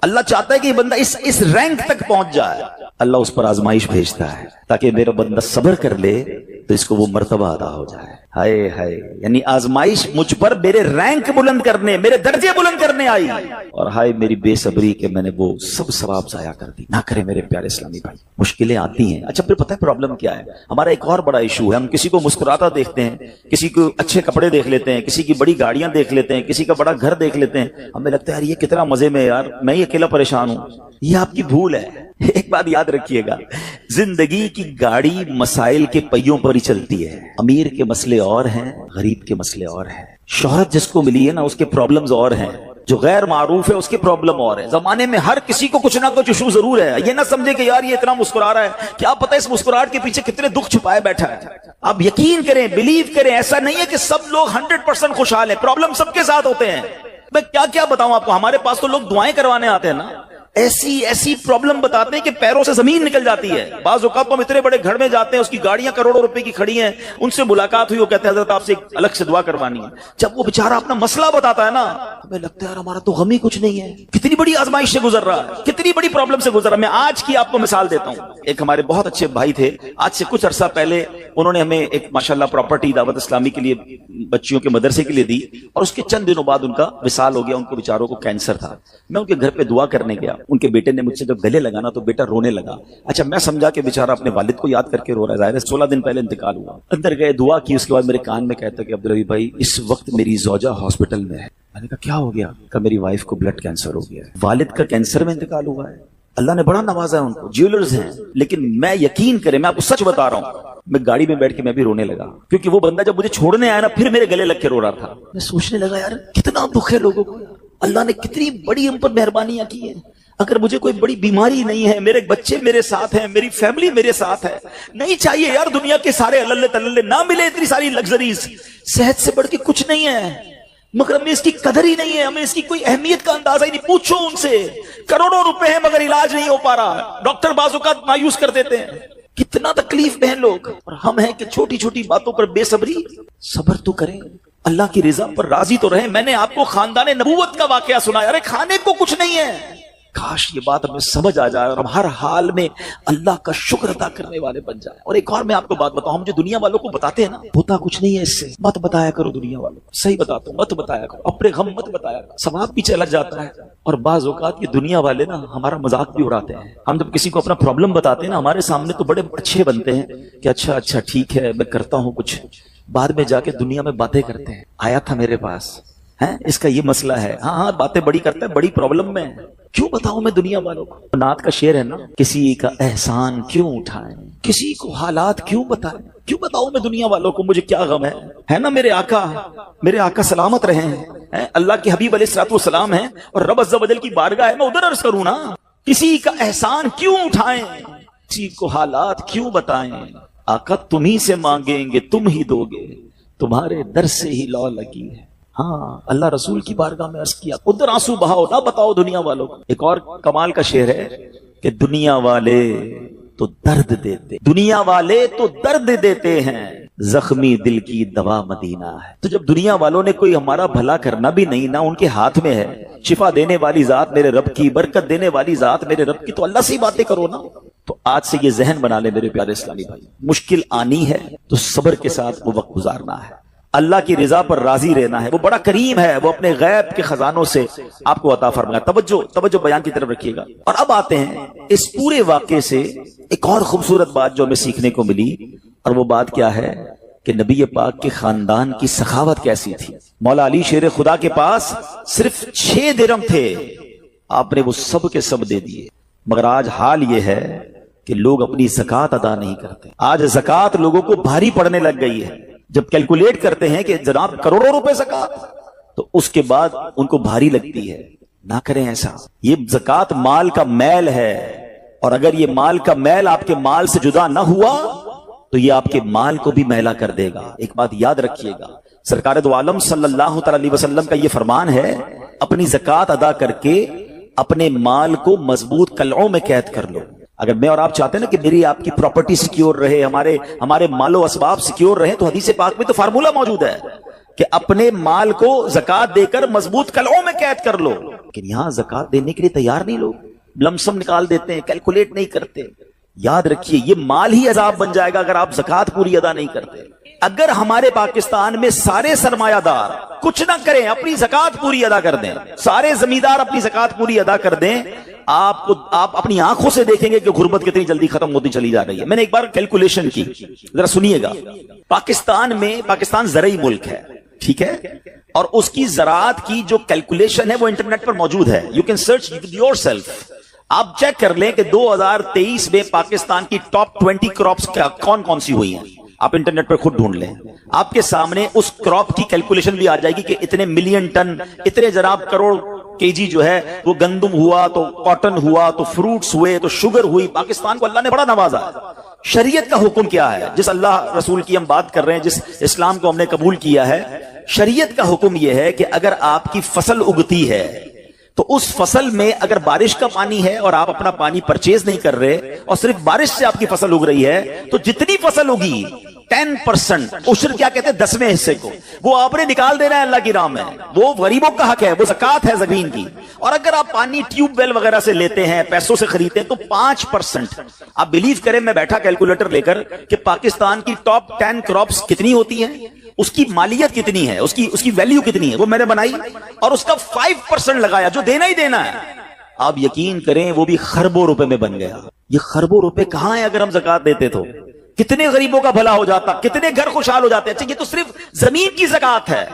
اللہ چاہتا ہے کہ یہ بندہ اس رینک تک پہنچ جائے، اللہ اس پر آزمائش بھیجتا ہے تاکہ میرا بندہ صبر کر لے تو اس کو وہ مرتبہ ادا ہو جائے۔ ہائے ہائے، یعنی آزمائش مجھ پر میرے رینک بلند کرنے، میرے درجے بلند کرنے آئی، اور ہائے میری بے صبری کہ میں نے وہ سب ثواب ضائع کر دی۔ نہ کرے میرے پیارے اسلامی بھائی، مشکلیں آتی ہیں۔ اچھا پھر پتہ ہے پرابلم کیا ہے؟ ہمارا ایک اور بڑا ایشو ہے، ہم کسی کو مسکراتا دیکھتے ہیں، کسی کو اچھے کپڑے دیکھ لیتے ہیں، کسی کی بڑی گاڑیاں دیکھ لیتے ہیں، کسی کا بڑا گھر دیکھ لیتے ہیں، ہمیں لگتا ہے یار یہ کتنا مزے میں، یار میں ہی اکیلا پریشان ہوں۔ یہ آپ کی بھول ہے۔ ایک بات یاد رکھیے گا، زندگی کی گاڑی مسائل کے پہیوں پر ہی چلتی ہے۔ امیر کے مسئلے اور ہیں، غریب کے مسئلے اور ہیں۔ شہرت جس کو ملی ہے نا، اس کے پرابلمز اور ہیں، جو غیر معروف ہے اس کے پرابلم اور ہے۔ زمانے میں ہر کسی کو کچھ نہ کچھ ایشو ضرور ہے۔ یہ نہ سمجھے کہ یار یہ اتنا مسکرا رہا ہے، کیا پتہ اس مسکراہٹ کے پیچھے کتنے دکھ چھپائے بیٹھا ہے۔ آپ یقین کریں، بلیو کریں، ایسا نہیں ہے کہ سب لوگ 100% خوشحال ہیں، پرابلم سب کے ساتھ ہوتے ہیں۔ میں کیا بتاؤں آپ کو، ہمارے پاس تو لوگ دعائیں کروانے آتے ہیں نا، ایسی پرابلم بتاتے ہیں کہ پیروں سے زمین نکل جاتی ہے۔ بعض اوقات ہم اتنے بڑے گھر میں جاتے ہیں، اس کی گاڑیاں کروڑوں روپے کی کھڑی ہیں، ان سے ملاقات ہوئی، وہ کہتے ہیں حضرت آپ سے الگ سے دعا کروانی ہے۔ جب وہ بیچارہ اپنا مسئلہ بتاتا ہے نا، ہمیں لگتا ہے یار ہمارا تو غم ہی کچھ نہیں ہے، کتنی بڑی آزمائش سے گزر رہا ہے، کتنی بڑی پرابلم سے گزر رہا ہے۔ میں آج کی آپ کو مثال دیتا ہوں۔ ایک ہمارے بہت اچھے بھائی تھے، آج سے کچھ عرصہ پہلے انہوں نے ہمیں ایک ماشاءاللہ پراپرٹی دعوت اسلامی کے لیے بچیوں کے مدرسے کے لیے دی، اور اس کے چند دنوں بعد ان کا وصال ہو گیا۔ ان کو بیچاروں کو کینسر تھا۔ میں ان کے گھر پہ دعا کرنے گیا، ان کے بیٹے نے مجھ سے جب گلے لگانا تو بیٹا رونے لگا۔ اچھا میں سمجھا کہ بیچارہ اپنے والد کو یاد کر کے رو رہا ہے، ظاہر ہے 16 دن پہلے انتقال ہوا۔ اندر گئے، دعا کی، اس کے بعد میرے کان میں کہتا کہ عبدالرحیم بھائی اس وقت میری زوجہ ہاسپٹل میں ہے۔ میں نے کہا کیا ہو گیا؟ کہ میری وائف کو بلڈ کینسر ہو گیا ہے۔ والد کا کینسر میں انتقال ہوا ہے۔ اللہ نے بڑا نوازا ہے ان کو، جیولرز ہیں، لیکن میں یقین کریں، میں آپ کو سچ بتا رہا ہوں، میں گاڑی میں بیٹھ کے میں بھی رونے لگا، کیونکہ وہ بندہ جب مجھے چھوڑنے آیا نا پھر میرے گلے لگ کے رو رہا تھا۔ میں سوچنے لگا یار کتنا دکھ ہے لوگوں کو، اللہ نے کتنی بڑی ہم پر مہربانیاں کی ہیں۔ اگر مجھے کوئی بڑی بیماری نہیں ہے، میرے بچے میرے ساتھ ہیں، میری فیملی میرے ساتھ ہے، نہیں چاہیے یار دنیا کے سارے اللہ تللے نہ ملے اتنی ساری لگژریز، صحت سے بڑھ کے کچھ نہیں ہے، مگر ہمیں اس کی قدر ہی نہیں ہے، ہمیں اس کی کوئی اہمیت کا اندازہ ہی نہیں۔ پوچھو ان سے، کروڑوں روپے ہیں مگر علاج نہیں ہو پا رہا، ڈاکٹر بعض اوقات مایوس کر دیتے ہیں۔ کتنا تکلیف میں ہیں لوگ، اور ہم ہیں کہ چھوٹی چھوٹی باتوں پر بے صبری۔ صبر تو کریں، اللہ کی رضا پر راضی تو رہیں۔ میں نے آپ کو خاندان نبوت کا واقعہ سنایا، ارے کھانے کو کچھ نہیں ہے، کاش یہ بات ہمیں سمجھ آ جائے اور ہم ہر حال میں اللہ کا شکر ادا کرنے والے بن جائیں۔ اور ایک اور میں آپ کو بات بتاؤں، ہم جو دنیا والوں کو بتاتے ہیں نا، ہوتا کچھ نہیں ہے اس سے، مت بتایا کرو دنیا والوں کو، صحیح بتاتا ہوں، مت بتایا کرو، اپنے غم مت بتایا کرو، ثواب بھی چلا جاتا ہے۔ اور بعض اوقات یہ دنیا والے نا ہمارا مذاق بھی اڑاتے ہیں۔ ہم جب کسی کو اپنا پرابلم بتاتے ہیں نا، ہمارے سامنے تو بڑے اچھے بنتے ہیں کہ اچھا ٹھیک ہے میں کرتا ہوں کچھ، بعد میں جا کے دنیا میں باتیں کرتے ہیں، آیا تھا میرے پاس ہے، اس کا یہ مسئلہ ہے، ہاں باتیں بڑی کرتا ہے، بڑی پرابلم میں ہے۔ کیوں بتاؤں میں دنیا والوں کو؟ نعت کا شعر ہے نا، کسی کا احسان کیوں اٹھائیں، کسی کو حالات کیوں بتائیں، کیوں بتاؤں میں دنیا والوں کو مجھے کیا غم ہے نا؟ میرے آقا سلامت رہے ہیں، اللہ کے حبیب علیہ الصلوۃ والسلام ہیں، اور رب عز و جل کی بارگاہ ہے، میں ادھر عرض کروں نا، کسی کا احسان کیوں اٹھائیں، کسی کو حالات کیوں بتائیں، آقا تم ہی سے مانگیں گے تم ہی دو گے، تمہارے در سے ہی لو لگی ہے۔ ہاں اللہ رسول کی بارگاہ میں عرض کیا، ادھر آنسو بہاؤ، نہ بتاؤ دنیا والوں کو۔ ایک اور کمال کا شعر ہے کہ دنیا والے تو درد دیتے، دنیا والے تو درد دیتے ہیں، زخمی دل کی دوا مدینہ ہے۔ تو جب دنیا والوں نے کوئی ہمارا بھلا کرنا بھی نہیں، نہ ان کے ہاتھ میں ہے، شفا دینے والی ذات میرے رب کی، برکت دینے والی ذات میرے رب کی، تو اللہ سے ہی باتیں کرو نا۔ تو آج سے یہ ذہن بنا لے میرے پیارے اسلامی بھائی، مشکل آنی ہے تو صبر کے ساتھ وہ وقت گزارنا ہے، اللہ کی رضا پر راضی رہنا ہے۔ وہ بڑا کریم ہے، وہ اپنے غیب کے خزانوں سے آپ کو عطا فرمائے۔ توجہ بیان کی طرف رکھیے گا۔ اور اب آتے ہیں اس پورے واقعے سے ایک اور خوبصورت بات جو ہمیں سیکھنے کو ملی، اور وہ بات کیا ہے کہ نبی پاک کے خاندان کی سخاوت کیسی تھی۔ مولا علی شیر خدا کے پاس صرف 6 درہم تھے، آپ نے وہ سب کے سب دے دیے۔ مگر آج حال یہ ہے کہ لوگ اپنی زکوٰۃ ادا نہیں کرتے۔ آج زکوٰۃ لوگوں کو بھاری پڑنے لگ گئی ہے۔ جب کیلکولیٹ کرتے ہیں کہ جناب کروڑوں روپے زکوٰۃ، تو اس کے بعد ان کو بھاری لگتی ہے۔ نہ کریں ایسا، یہ زکوٰۃ مال کا میل ہے، اور اگر یہ مال کا میل آپ کے مال سے جدا نہ ہوا تو یہ آپ کے مال کو بھی میلا کر دے گا۔ ایک بات یاد رکھیے گا، سرکار دو عالم صلی اللہ تعالی علیہ وسلم کا یہ فرمان ہے، اپنی زکوٰۃ ادا کر کے اپنے مال کو مضبوط قلعوں میں قید کر لو۔ اگر میں اور آپ چاہتے ہیں نا کہ میری آپ کی پراپرٹی سیکیور رہے، ہمارے مال و اسباب سیکیور رہے، تو حدیث پاک میں تو فارمولہ موجود ہے کہ اپنے مال کو زکوٰۃ دے کر مضبوط قلعوں میں قید کر لو۔ لیکن یہاں زکات دینے کے لیے تیار نہیں لوگ، لمسم نکال دیتے ہیں، کیلکولیٹ نہیں کرتے۔ یاد رکھیے یہ مال ہی عذاب بن جائے گا اگر آپ زکات پوری ادا نہیں کرتے۔ اگر ہمارے پاکستان میں سارے سرمایہ دار کچھ نہ کریں، اپنی زکات پوری ادا کر دیں، سارے زمیندار اپنی زکات پوری ادا کر دیں، آپ اپنی آنکھوں سے دیکھیں گے کہ غربت کتنی جلدی ختم ہوتی چلی جا رہی ہے۔ میں نے ایک بار کیلکولیشن کی، ذرا سنیے گا۔ پاکستان زرعی ملک ہے، ٹھیک ہے، اور اس کی زراعت کی جو کیلکولیشن ہے وہ انٹرنیٹ پر موجود ہے، you can search your self. آپ چیک کر لیں کہ 2023 میں پاکستان کی ٹاپ 20 کراپس کون کون سی ہوئی ہیں، آپ انٹرنیٹ پر خود ڈھونڈ لیں، آپ کے سامنے اس کراپ کی کیلکولیشن بھی آ جائے گی کہ اتنے ملین ٹن، اتنے جناب کروڑ کے جی جو ہے وہ گندم ہوا، تو کاٹن ہوا، تو فروٹس ہوئے، تو شوگر ہوئی۔ پاکستان کو اللہ نے بڑا نوازا ہے۔ شریعت کا حکم کیا ہے؟ جس اللہ رسول کی ہم بات کر رہے ہیں، جس اسلام کو ہم نے قبول کیا ہے، شریعت کا حکم یہ ہے کہ اگر آپ کی فصل اگتی ہے تو اس فصل میں اگر بارش کا پانی ہے اور آپ اپنا پانی پرچیز نہیں کر رہے اور صرف بارش سے آپ کی فصل اگ رہی ہے، تو جتنی فصل اگی 10% عشر کیا کہتے ہیں 10ویں حصے کو، وہ آپ نے نکال دینا ہے اللہ کی راہ میں، وہ غریبوں کا حق ہے، وہ زکات ہے زمین کی۔ اور اگر آپ پانی ٹیوب ویل وغیرہ سے لیتے ہیں، پیسوں سے خریدتے ہیں، تو 5%۔ آپ بلیو کریں، میں بیٹھا کیلکولیٹر لے کر کہ پاکستان کی ٹاپ 10 کراپس کتنی ہوتی ہیں، اس کی مالیت کتنی ہے، اس کی ویلیو کتنی ہے، وہ میں نے بنائی اور اس کا 5% لگایا جو دینا ہی دینا ہے۔ آپ یقین کریں وہ بھی خربوں روپے میں بن گیا۔ یہ خربوں روپے کہاں ہیں اگر ہم زکات دیتے تو؟ کتنے غریبوں کا بھلا ہو جاتا، کتنے گھر خوشحال ہو جاتے۔ اچھا یہ تو صرف زمین کی زکات ہے،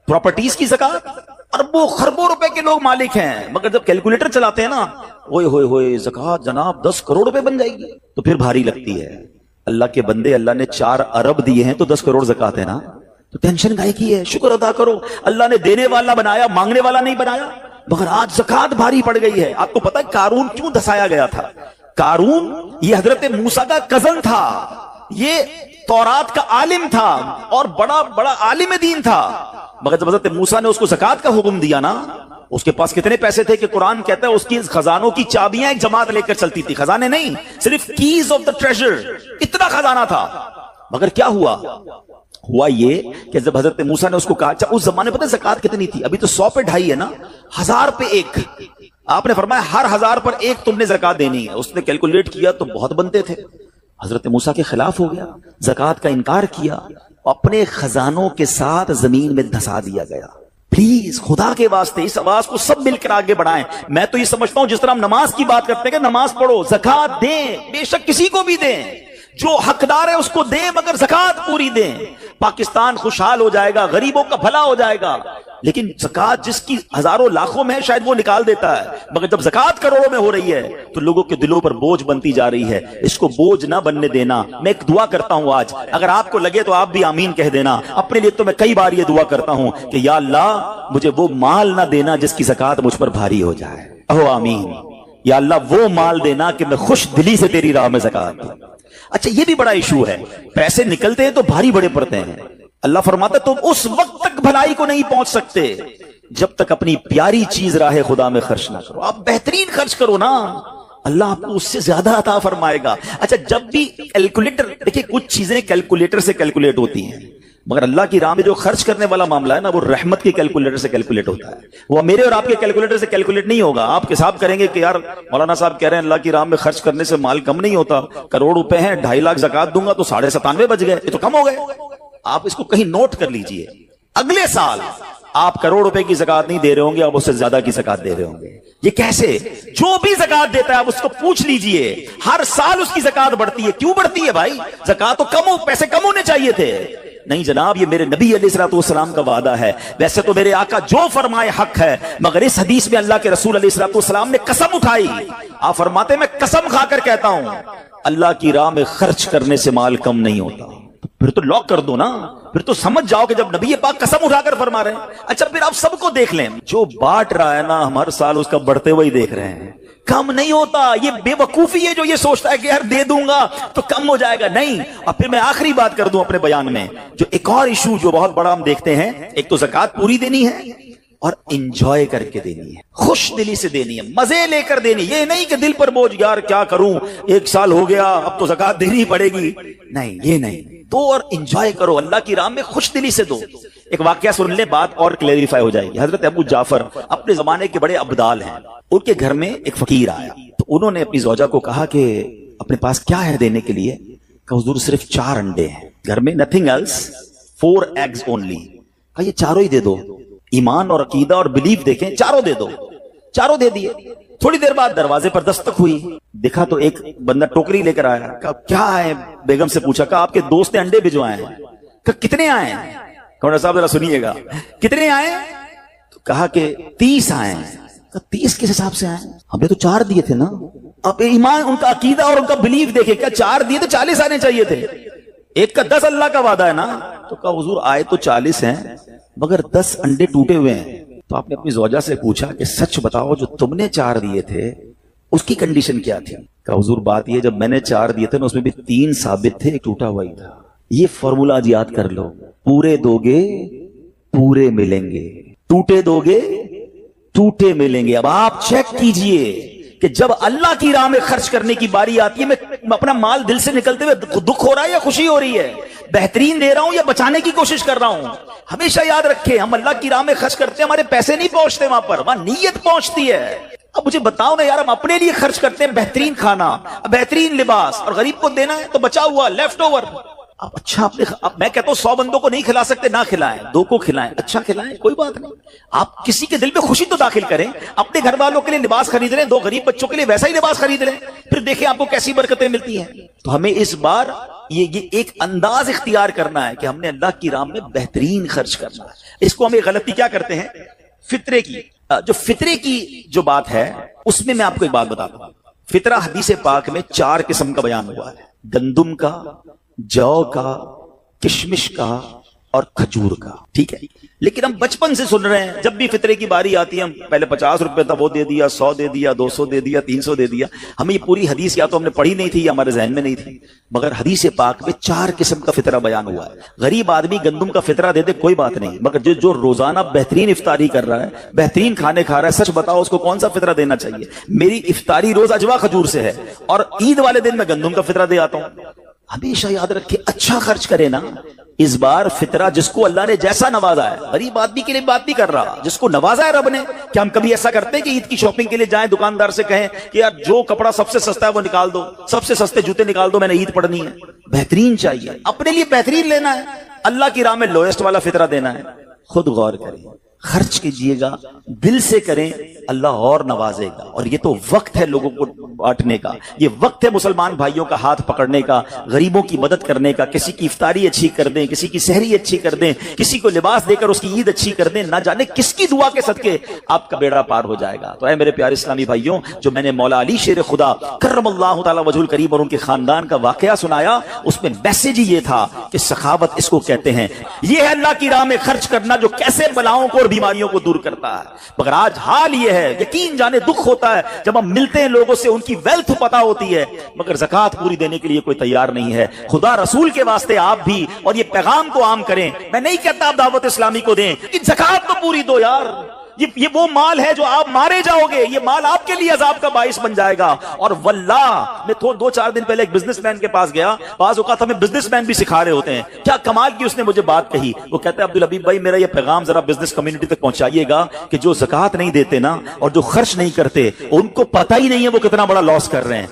پراپرٹیز کی زکات اربوں خربوں روپے کے لوگ مالک ہیں، مگر جب کیلکولیٹر چلاتے ہیں نا، اوئے ہوئے ہوئے زکات جناب 10 کروڑ روپے بن جائے گی، تو پھر بھاری لگتی ہے۔ اللہ کے بندے، اللہ نے 4 ارب دیے ہیں تو 10 کروڑ زکات ہے نا، تو ٹینشن گائے کی ہے، شکر ادا کرو۔ اللہ نے دینے والا بنایا، مانگنے والا نہیں بنایا۔ مگر آج زکات بھاری پڑ گئی ہے۔ آپ کو پتہ ہے قارون کیوں دسایا گیا تھا؟ قارون یہ حضرت موسیٰ کا کزن تھا، یہ تورات کا عالم تھا اور بڑا عالم دین تھا، مگر جب حضرت موسیٰ نے اس کو زکات کا حکم دیا نا، اس کے پاس کتنے پیسے تھے کہ قرآن کہتا ہے اس کی خزانوں کی چابیاں ایک جماعت لے کر چلتی تھی، خزانے نہیں، صرف کیز آف دا ٹریجر، اتنا خزانہ تھا۔ مگر کیا ہوا یہ کہ جب حضرت موسیٰ نے اس کو کہا، اس زمانے پتہ زکات کتنی تھی؟ ابھی تو 100 پہ 2.5 ہے نا، 1000 پہ 1۔ آپ نے فرمایا ہر 1000 پر 1 تم نے زکات دینی ہے۔ اس نے کیلکولیٹ کیا تو بہت بنتے تھے۔ حضرت موسیٰ کے خلاف ہو گیا، زکات کا انکار کیا، اپنے خزانوں کے ساتھ زمین میں دھسا دیا گیا۔ پلیز خدا کے واسطے اس آواز کو سب مل کر آگے بڑھائیں۔ میں تو یہ سمجھتا ہوں جس طرح ہم نماز کی بات کرتے ہیں کہ نماز پڑھو، زکات دیں، بے شک کسی کو بھی دیں، جو حقدار ہے اس کو دیں، مگر زکات پوری دیں۔ پاکستان خوشحال ہو جائے گا، غریبوں کا بھلا ہو جائے گا۔ لیکن زکات جس کی ہزاروں لاکھوں میں ہے شاید وہ نکال دیتا ہے، مگر جب زکات کروڑوں میں ہو رہی ہے تو لوگوں کے دلوں پر بوجھ بنتی جا رہی ہے۔ اس کو بوجھ نہ بننے دینا۔ میں ایک دعا کرتا ہوں آج، اگر آپ کو لگے تو آپ بھی آمین کہہ دینا۔ اپنے لیے تو میں کئی بار یہ دعا کرتا ہوں کہ یا اللہ مجھے وہ مال نہ دینا جس کی زکات مجھ پر بھاری ہو جائے۔ اہو آمین۔ یا اللہ وہ مال دینا کہ میں خوش دلی سے تیری راہ میں زکات دوں۔ اچھا یہ بھی بڑا ایشو ہے، پیسے نکلتے ہیں تو بھاری بڑے پڑتے ہیں۔ اللہ فرماتا ہے تم اس وقت تک بھلائی کو نہیں پہنچ سکتے جب تک اپنی پیاری چیز راہ خدا میں خرچ نہ کرو۔ آپ بہترین خرچ کرو نا، اللہ آپ کو اس سے زیادہ عطا فرمائے گا۔ اچھا جب بھی کیلکولیٹر، دیکھیں کچھ چیزیں کیلکولیٹر سے کیلکولیٹ ہوتی ہیں، مگر اللہ کی راہ میں جو خرچ کرنے والا معاملہ ہے نا، وہ رحمت کے کیلکولیٹر سے کیلکولیٹ ہوتا ہے۔ وہ میرے اور آپ کے کیلکولیٹر سے کیلکولیٹ نہیں ہوگا۔ آپ حساب کریں گے کہ یار مولانا صاحب کہہ رہے ہیں اللہ کی راہ میں خرچ کرنے سے مال کم نہیں ہوتا، کروڑ روپے ہیں 2.5 لاکھ زکات دوں گا تو 97.5 بچ گئے، یہ تو کم ہو گئے۔ آپ اس کو کہیں نوٹ کر لیجئے، اگلے سال آپ کروڑ روپے کی زکات نہیں دے رہے ہوں گے، آپ اس سے زیادہ کی زکات دے رہے ہوں گے۔ یہ کیسے؟ جو بھی زکات دیتا ہے آپ اس کو پوچھ لیجئے، ہر سال اس کی زکات بڑھتی ہے۔ کیوں بڑھتی ہے بھائی؟ زکات تو کم ہو، پیسے کم ہونے چاہیے تھے۔ نہیں جناب، یہ میرے نبی علیہ الصلوۃ والسلام کا وعدہ ہے۔ ویسے تو میرے آقا جو فرمائے حق ہے، مگر اس حدیث میں اللہ کے رسول علیہ الصلوۃ والسلام نے قسم اٹھائی۔ آپ فرماتے ہیں میں قسم کھا کر کہتا ہوں اللہ کی راہ میں خرچ کرنے سے مال کم نہیں ہوتا۔ پھر تو لاک کر دو نا، پھر تو سمجھ جاؤ کہ جب نبی پاک قسم اٹھا کر فرما رہے ہیں۔ اچھا پھر آپ سب کو دیکھ لیں، جو بانٹ رہا ہے نا ہم ہر سال اس کا بڑھتے ہوئے دیکھ رہے ہیں، کم نہیں ہوتا۔ یہ بے وقوفی ہے جو یہ سوچتا ہے کہ یار دے دوں گا تو کم ہو جائے گا، نہیں۔ اور پھر میں آخری بات کر دوں اپنے بیان میں، جو ایک اور ایشو جو بہت بڑا ہم دیکھتے ہیں، ایک تو زکات پوری دینی ہے اور انجوائے کر کے دینی ہے، خوش دلی سے دینی ہے، مزے لے کر دینی۔ یہ نہیں کہ دل پر بوجھ، یار کیا کروں 1 سال ہو گیا اب تو زکات دینی پڑے گی، نہیں، یہ نہیں۔ دو اور انجوائے کرو، اللہ کی راہ میں خوش دلی سے دو۔ ایک واقعہ سن لیں، بات اور کلیریفائی ہو جائے گی. حضرت ابو جعفر اپنے زمانے کے بڑے ابدال ہیں. ان کے گھر میں ایک فقیر آیا تو انہوں نے اپنی زوجہ کو کہا کہ اپنے پاس کیا ہے دینے کے لیے؟ کہ حضور صرف 4 انڈے ہیں گھر میں، نتھنگ ایلس، 4 eggs only. کہا یہ چاروں ہی دے دو. ایمان اور عقیدہ اور بلیف دیکھیں، چاروں دے دو. چاروں دے دیے. تھوڑی دیر بعد دروازے پر دستک ہوئی. دیکھا تو ایک بندہ ٹوکری لے کر آیا. کہا کیا ہے؟ بیگم سے پوچھا. کہا آپ کے دوست نے انڈے بھجوائے ہیں. کہا کتنے آئے ہیں؟ کہا صاحب ذرا سنیے گا، کتنے آئے ہیں؟ تو کہا کہ 30 آئے ہیں. 30 کس حساب سے آئے؟ ہم نے تو 4 دیے تھے نا. اب ایمان، ان کا عقیدہ اور ان کا بلیف دیکھے. کیا 4 دیے تو 40 آنے چاہیے تھے. ایک کا 10 اللہ کا وعدہ ہے نا. تو کہا حضور آئے تو 40 ہیں مگر 10 انڈے ٹوٹے ہوئے ہیں. تو آپ نے اپنی زوجہ سے پوچھا کہ سچ بتاؤ جو تم نے 4 دیے تھے اس کی کنڈیشن کیا تھی؟ کہا حضور بات یہ جب میں نے 4 دیے تھے نا اس میں بھی 3 ثابت تھے، ایک ٹوٹا ہوا ہی تھا. یہ فارمولا آج یاد کر لو. پورے دو گے پورے ملیں گے، ٹوٹے دو گے ٹوٹے ملیں گے. اب آپ چیک کیجئے کہ جب اللہ کی راہ میں خرچ کرنے کی باری آتی ہے، میں اپنا مال دل سے نکلتے ہوئے دکھ ہو رہا ہے یا خوشی ہو رہی ہے؟ بہترین دے رہا ہوں یا بچانے کی کوشش کر رہا ہوں؟ ہمیشہ یاد رکھیں ہم اللہ کی راہ میں خرچ کرتے ہیں، ہمارے پیسے نہیں پہنچتے وہاں پر، وہاں نیت پہنچتی ہے. اب مجھے بتاؤ نا یار، ہم اپنے لیے خرچ کرتے ہیں بہترین کھانا، بہترین لباس، اور غریب کو دینا ہے تو بچا ہوا لیفٹ اوور. اب اچھا اب میں کہتا ہوں 100 بندوں کو نہیں کھلا سکتے، نہ کھلائیں، 2 کو کھلائیں، اچھا کھلائیں، کوئی بات نہیں. آپ کسی کے دل میں خوشی تو داخل کریں. اپنے گھر والوں کے لیے لباس خرید لیں، 2 غریب بچوں کے لیے ویسا ہی لباس خرید لیں، پھر دیکھیں آپ کو کیسی برکتیں ملتی ہیں. تو ہمیں اس بار یہ ایک انداز اختیار کرنا ہے کہ ہم نے اللہ کی راہ میں بہترین خرچ کرنا ہے. اس کو ہمیں غلطی کیا کرتے ہیں؟ فطرے کی. جو فطرے کی جو بات ہے اس میں آپ کو ایک بات بتاتا ہوں. فطرہ حدیث پاک میں 4 قسم کا بیان ہوا ہے: گندم کا، جو کا، کشمش کا اور کھجور کا. ٹھیک ہے، لیکن ہم بچپن سے سن رہے ہیں جب بھی فطرے کی باری آتی ہے ہم پہلے 50 روپے تھا وہ دے دیا، 100 دے دیا، 200 دے دیا، 300 دے دیا. ہمیں یہ پوری حدیث یا تو ہم نے پڑھی نہیں تھی یا ہمارے ذہن میں نہیں تھی، مگر حدیث پاک میں 4 قسم کا فطرہ بیان ہوا ہے. غریب آدمی گندم کا فطرہ دے دے کوئی بات نہیں، مگر جو روزانہ بہترین افطاری کر رہا ہے، بہترین کھانے کھا رہا ہے، سچ بتاؤ اس کو کون سا فطرہ دینا چاہیے؟ میری افطاری روز اجوا کھجور سے ہے اور عید والے دن میں گندم کا فطرہ دے آتا ہوں. ہمیشہ یاد رکھے اچھا خرچ کرے نا. اس بار فطرہ جس کو اللہ نے جیسا نوازا ہے، غریب آدمی کے لیے بات نہیں کر رہا، جس کو نوازا ہے رب نے. کیا ہم کبھی ایسا کرتے ہیں کہ عید کی شاپنگ کے لیے جائیں دکاندار سے کہیں کہ یار جو کپڑا سب سے سستا ہے وہ نکال دو، سب سے سستے جوتے نکال دو، میں نے عید پڑھنی ہے؟ بہترین چاہیے، اپنے لیے بہترین لینا ہے، اللہ کی راہ میں لوئسٹ والا فطرہ دینا ہے. خود غور کریں، خرچ کیجئے گا، دل سے کریں، اللہ اور نوازے گا. اور یہ تو وقت ہے لوگوں کو بانٹنے کا، یہ وقت ہے مسلمان بھائیوں کا ہاتھ پکڑنے کا، غریبوں کی مدد کرنے کا. کسی کی افطاری اچھی کر دیں، کسی کی سحری اچھی کر دیں، کسی کو لباس دے کر اس کی عید اچھی کر دیں. نہ جانے کس کی دعا کے صدقے آپ کا بیڑا پار ہو جائے گا. تو اے میرے پیارے اسلامی بھائیوں، جو میں نے مولا علی شیر خدا کرم اللہ تعالی وجہ الکریم اور ان کے خاندان کا واقعہ سنایا، اس میں میسج ہی یہ تھا کہ سخاوت اس کو کہتے ہیں. یہ ہے اللہ کی راہ میں خرچ کرنا جو کیسے بلاؤں کو اور بیماریوں کو دور کرتا ہے. مگر آج حال یہ ہے، یقین جانے دکھ ہوتا ہے جب ہم ملتے ہیں لوگوں سے، ان کی ویلتھ پتہ ہوتی ہے مگر زکوٰۃ پوری دینے کے لیے کوئی تیار نہیں ہے. خدا رسول کے واسطے آپ بھی اور یہ پیغام کو عام کریں. میں نہیں کہتا آپ دعوت اسلامی کو دیں کہ زکوٰۃ تو پوری دو یار، یہ وہ مال ہے جو آپ مارے جاؤ گے، یہ مال آپ کے لیے عذاب کا باعث بن جائے گا. اور واللہ میں 2-4 دن پہلے ایک بزنس مین کے پاس گیا. بعض اوقات ہمیں بزنس مین بھی سکھا رہے ہوتے ہیں. کیا کمال کی اس نے مجھے بات کہی. وہ کہتا ہے عبدالحبیب بھائی میرا یہ پیغام ذرا بزنس کمیونٹی تک پہنچائیے گا کہ جو زکوٰۃ نہیں دیتے نا اور جو خرچ نہیں کرتے ان کو پتہ ہی نہیں ہے وہ کتنا بڑا لاس کر رہے ہیں.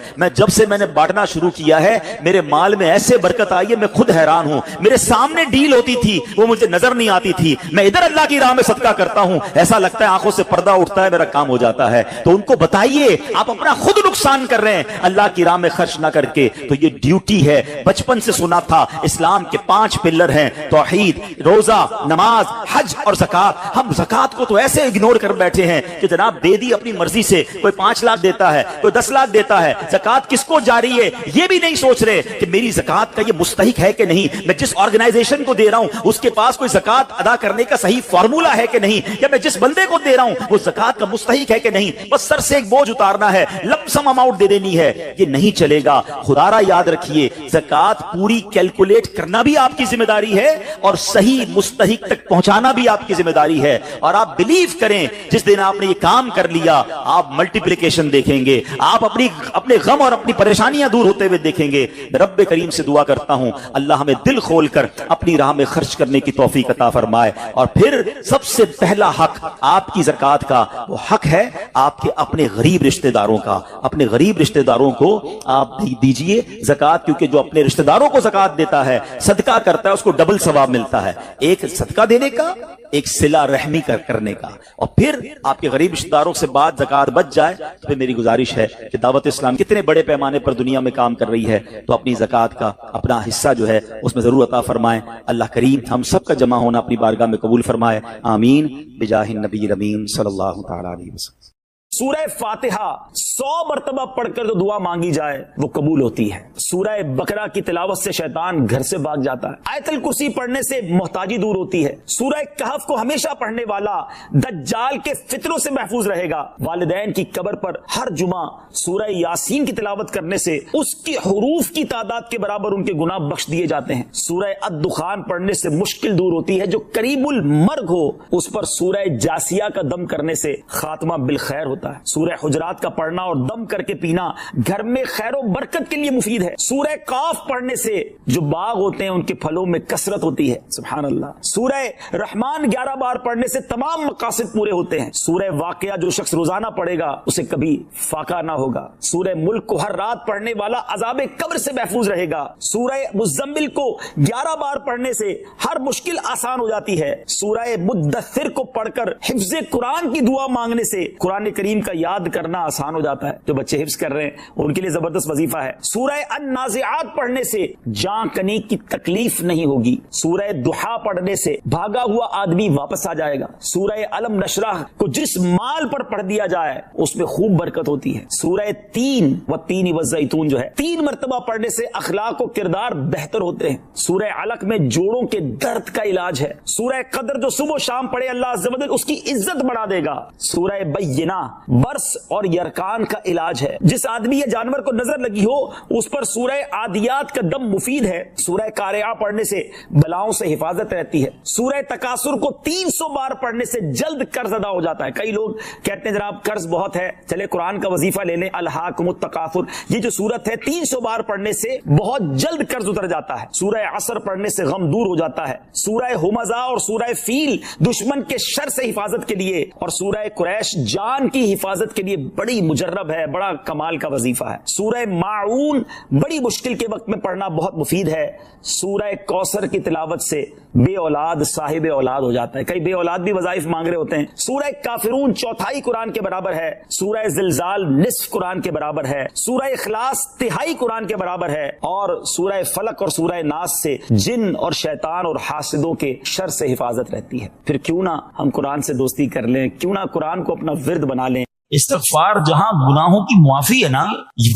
میں نے بانٹنا شروع کیا ہے میرے مال میں ایسے برکت آئی ہے میں خود حیران ہوں. میرے سامنے ڈیل ہوتی تھی وہ مجھے نظر نہیں آتی تھی، میں ادھر اللہ کی راہ میں صدقہ کرتا ہوں، ایسا لگتا ہے آنکھوں سے پردہ اٹھتا ہے، میرا کام ہو جاتا ہے. تو ان کو بتائیے آپ اپنا خود نقصان کر رہے ہیں اللہ کی راہ میں خرچ نہ کر کے. تو یہ ڈیوٹی ہے. بچپن سے سنا تھا اسلام کے 5 پلر ہیں: توحید، روزہ، نماز، حج اور زکوٰۃ. ہم زکوٰۃ کو تو ایسے اگنور کر بیٹھے ہیں کہ جناب دے دی اپنی مرضی سے. کوئی 5 لاکھ دیتا ہے، کوئی 10 لاکھ دیتا ہے. زکوٰۃ کس کو جاری ہے یہ بھی نہیں سوچ رہے کہ میری زکوٰۃ کا یہ مستحق ہے کہ نہیں، میں جس آرگنائزیشن کو دے رہا ہوں اس کے پاس کوئی زکوٰۃ ادا کرنے کا صحیح فارمولا ہے کہ نہیں، یا میں جس بندے کو دے رہا ہوں وہ زکات کا مستحق ہے کہ نہیں, بس سر سے ایک بوجھ اتارنا ہے, لم سم اماؤنٹ دے دینی ہے, یہ نہیں چلے گا. خدا را یاد رکھیے زکات پوری کیلکولیٹ کرنا بھی آپ کی ذمہ داری ہے اور صحیح مستحق تک پہنچانا بھی آپ کی ذمہ داری ہے. اور آپ بلیو کریں جس دن آپ نے یہ کام کر لیا آپ ملٹیپلیکیشن دیکھیں گے, آپ اپنے غم اور اپنی پریشانیاں دور ہوتے ہوئے دیکھیں گے. رب کریم سے دعا کرتا ہوں اللہ ہمیں دل کھول کر اپنی راہ میں خرچ کرنے کی توفیق عطا فرمائے. اور پھر سب سے پہلا حق آپ کی زکات کا وہ حق ہے آپ کے اپنے غریب رشتہ داروں کا. اپنے غریب رشتہ داروں کو آپ دیجئے زکات, کیونکہ جو اپنے رشتہ داروں کو زکات دیتا ہے صدقہ کرتا ہے اس کو ڈبل ثواب ملتا ہے, ایک صدقہ دینے کا ایک صلہ رحمی کرنے کا. اور پھر آپ کے غریب رشتہ داروں سے بات زکات بچ جائے تو میری گزارش ہے کہ دعوت اسلام کتنے بڑے پیمانے پر دنیا میں کام کر رہی ہے تو اپنی زکات کا اپنا حصہ جو ہے اس میں ضرور عطا فرمائیں. اللہ کریم ہم سب کا جمع ہونا اپنی بارگاہ میں قبول فرمائے, آمین بجاہ النبی الامین صلی اللہ تعالی علیہ وسلم. سورہ فاتحہ 100 مرتبہ پڑھ کر جو دعا مانگی جائے وہ قبول ہوتی ہے. سورہ بقرہ کی تلاوت سے شیطان گھر سے بھاگ جاتا ہے. آیت الکرسی پڑھنے سے محتاجی دور ہوتی ہے. سورہ کہف کو ہمیشہ پڑھنے والا دجال کے فتنوں سے محفوظ رہے گا. والدین کی قبر پر ہر جمعہ سورہ یاسین کی تلاوت کرنے سے اس کی حروف کی تعداد کے برابر ان کے گناہ بخش دیے جاتے ہیں. سورہ الدخان پڑھنے سے مشکل دور ہوتی ہے. جو قریب المرگ ہو اس پر سورہ جاسیہ کا دم کرنے سے خاتمہ بالخیر ہوتا ہے. سورہ حجرات کا پڑھنا اور دم کر کے پینا گھر میں خیر و برکت کے لیے مفید ہے. سورہ قاف پڑھنے سے جو باغ ہوتے ہیں ان کے پھلوں میں کثرت ہوتی ہے. سبحان اللہ. سورہ رحمان 11 بار پڑھنے سے تمام مقاصد پورے ہوتے ہیں. سورہ واقعہ جو شخص روزانہ پڑھے گا اسے کبھی فاقہ نہ ہوگا. سورہ ملک کو ہر رات پڑھنے والا عذاب قبر سے محفوظ رہے گا. سورہ مزمل کو 11 بار پڑھنے سے ہر مشکل آسان ہو جاتی ہے. سورہ مدثر کو پڑھ کر حفظ قرآن کی دعا مانگنے سے قرآن کریم کا یاد کرنا آسان ہو جاتا ہے. جو بچے حفظ کر رہے ہیں ان کے لیے زبردست وظیفہ ہے. سورہ النازعات پڑھنے سے جان کنی کی تکلیف نہیں ہوگی. سورہ ضحیٰ پڑھنے سے بھاگا ہوا آدمی واپس آ جائے گا. سورہ علم نشرح کو جس مال پر پڑھ دیا جائے اس میں خوب برکت ہوتی ہے. سورہ تین والتین والزیتون جو ہے 3 مرتبہ پڑھنے سے اخلاق و کردار بہتر ہوتے ہیں. سورہ علق میں جوڑوں کے درد کا علاج ہے. سورہ قدر جو صبح و شام پڑھے اللہ عز و جل اس کی عزت بڑھا دے گا. سورہ بینہ برس اور یرکان کا علاج ہے. جس آدمی یا جانور کو نظر لگی ہو اس پر سورہ عادیات کا دم مفید ہے. سورہ قارعہ پڑھنے سے بلاؤں سے حفاظت رہتی ہے. سورہ تکاثر کو 300 بار پڑھنے سے جلد قرض ادا ہو جاتا ہے. کئی لوگ کہتے ہیں جناب قرض بہت ہے, چلے قرآن کا وظیفہ لے لیں. الہاکم التکاثر یہ جو سورت ہے 300 بار پڑھنے سے بہت جلد قرض اتر جاتا ہے. سورہ عصر پڑھنے سے غم دور ہو جاتا ہے. سورہ ہمزہ اور سورہ فیل دشمن کے شر سے حفاظت کے لیے اور سورہ قریش جان کی حفاظت کے لیے بڑی مجرب ہے, بڑا کمال کا وظیفہ ہے. سورہ ماعون بڑی مشکل کے وقت میں پڑھنا بہت مفید ہے. سورہ کوثر کی تلاوت سے بے اولاد صاحب اولاد ہو جاتا ہے. کئی بے اولاد بھی وظائف مانگ رہے ہوتے ہیں. سورہ کافرون 1/4 قرآن کے برابر ہے. سورہ زلزال نصف قرآن کے برابر ہے. سورہ اخلاص 1/3 قرآن کے برابر ہے. اور سورہ فلق اور سورہ ناس سے جن اور شیطان اور حاسدوں کے شر سے حفاظت رہتی ہے. پھر کیوں نہ ہم قرآن سے دوستی کر لیں, کیوں نہ قرآن کو اپنا ورد بنا لیں. استغفار جہاں گناہوں کی معافی ہے نا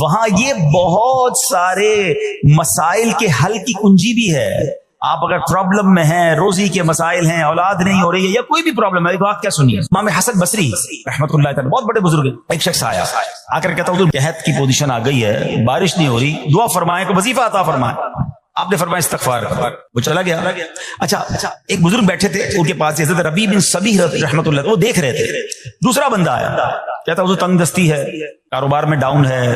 وہاں یہ بہت سارے مسائل کے حل کی کنجی بھی ہے. آپ اگر پرابلم میں ہیں, روزی کے مسائل ہیں, اولاد نہیں ہو رہی ہے یا کوئی بھی پرابلم ہے, ایک بات کیا سنیے. امام حسن بصری رحمۃ اللہ تعالی بہت بڑے بزرگ ہیں. ایک شخص آیا آ کر کہتا حضور قحط کی پوزیشن آ گئی ہے, بارش نہیں ہو رہی, دعا فرمائیں کہ وظیفہ عطا فرمائیں. آپ نے فرمایا استغفار کرو. وہ چلا گیا. اچھا ایک بزرگ بیٹھے تھے ان کے پاس حضرت ربیع بن صبیح رحمۃ اللہ, وہ دیکھ رہے تھے. دوسرا بندہ آیا کہتا حضور تنگ دستی ہے, کاروبار میں ڈاؤن ہے,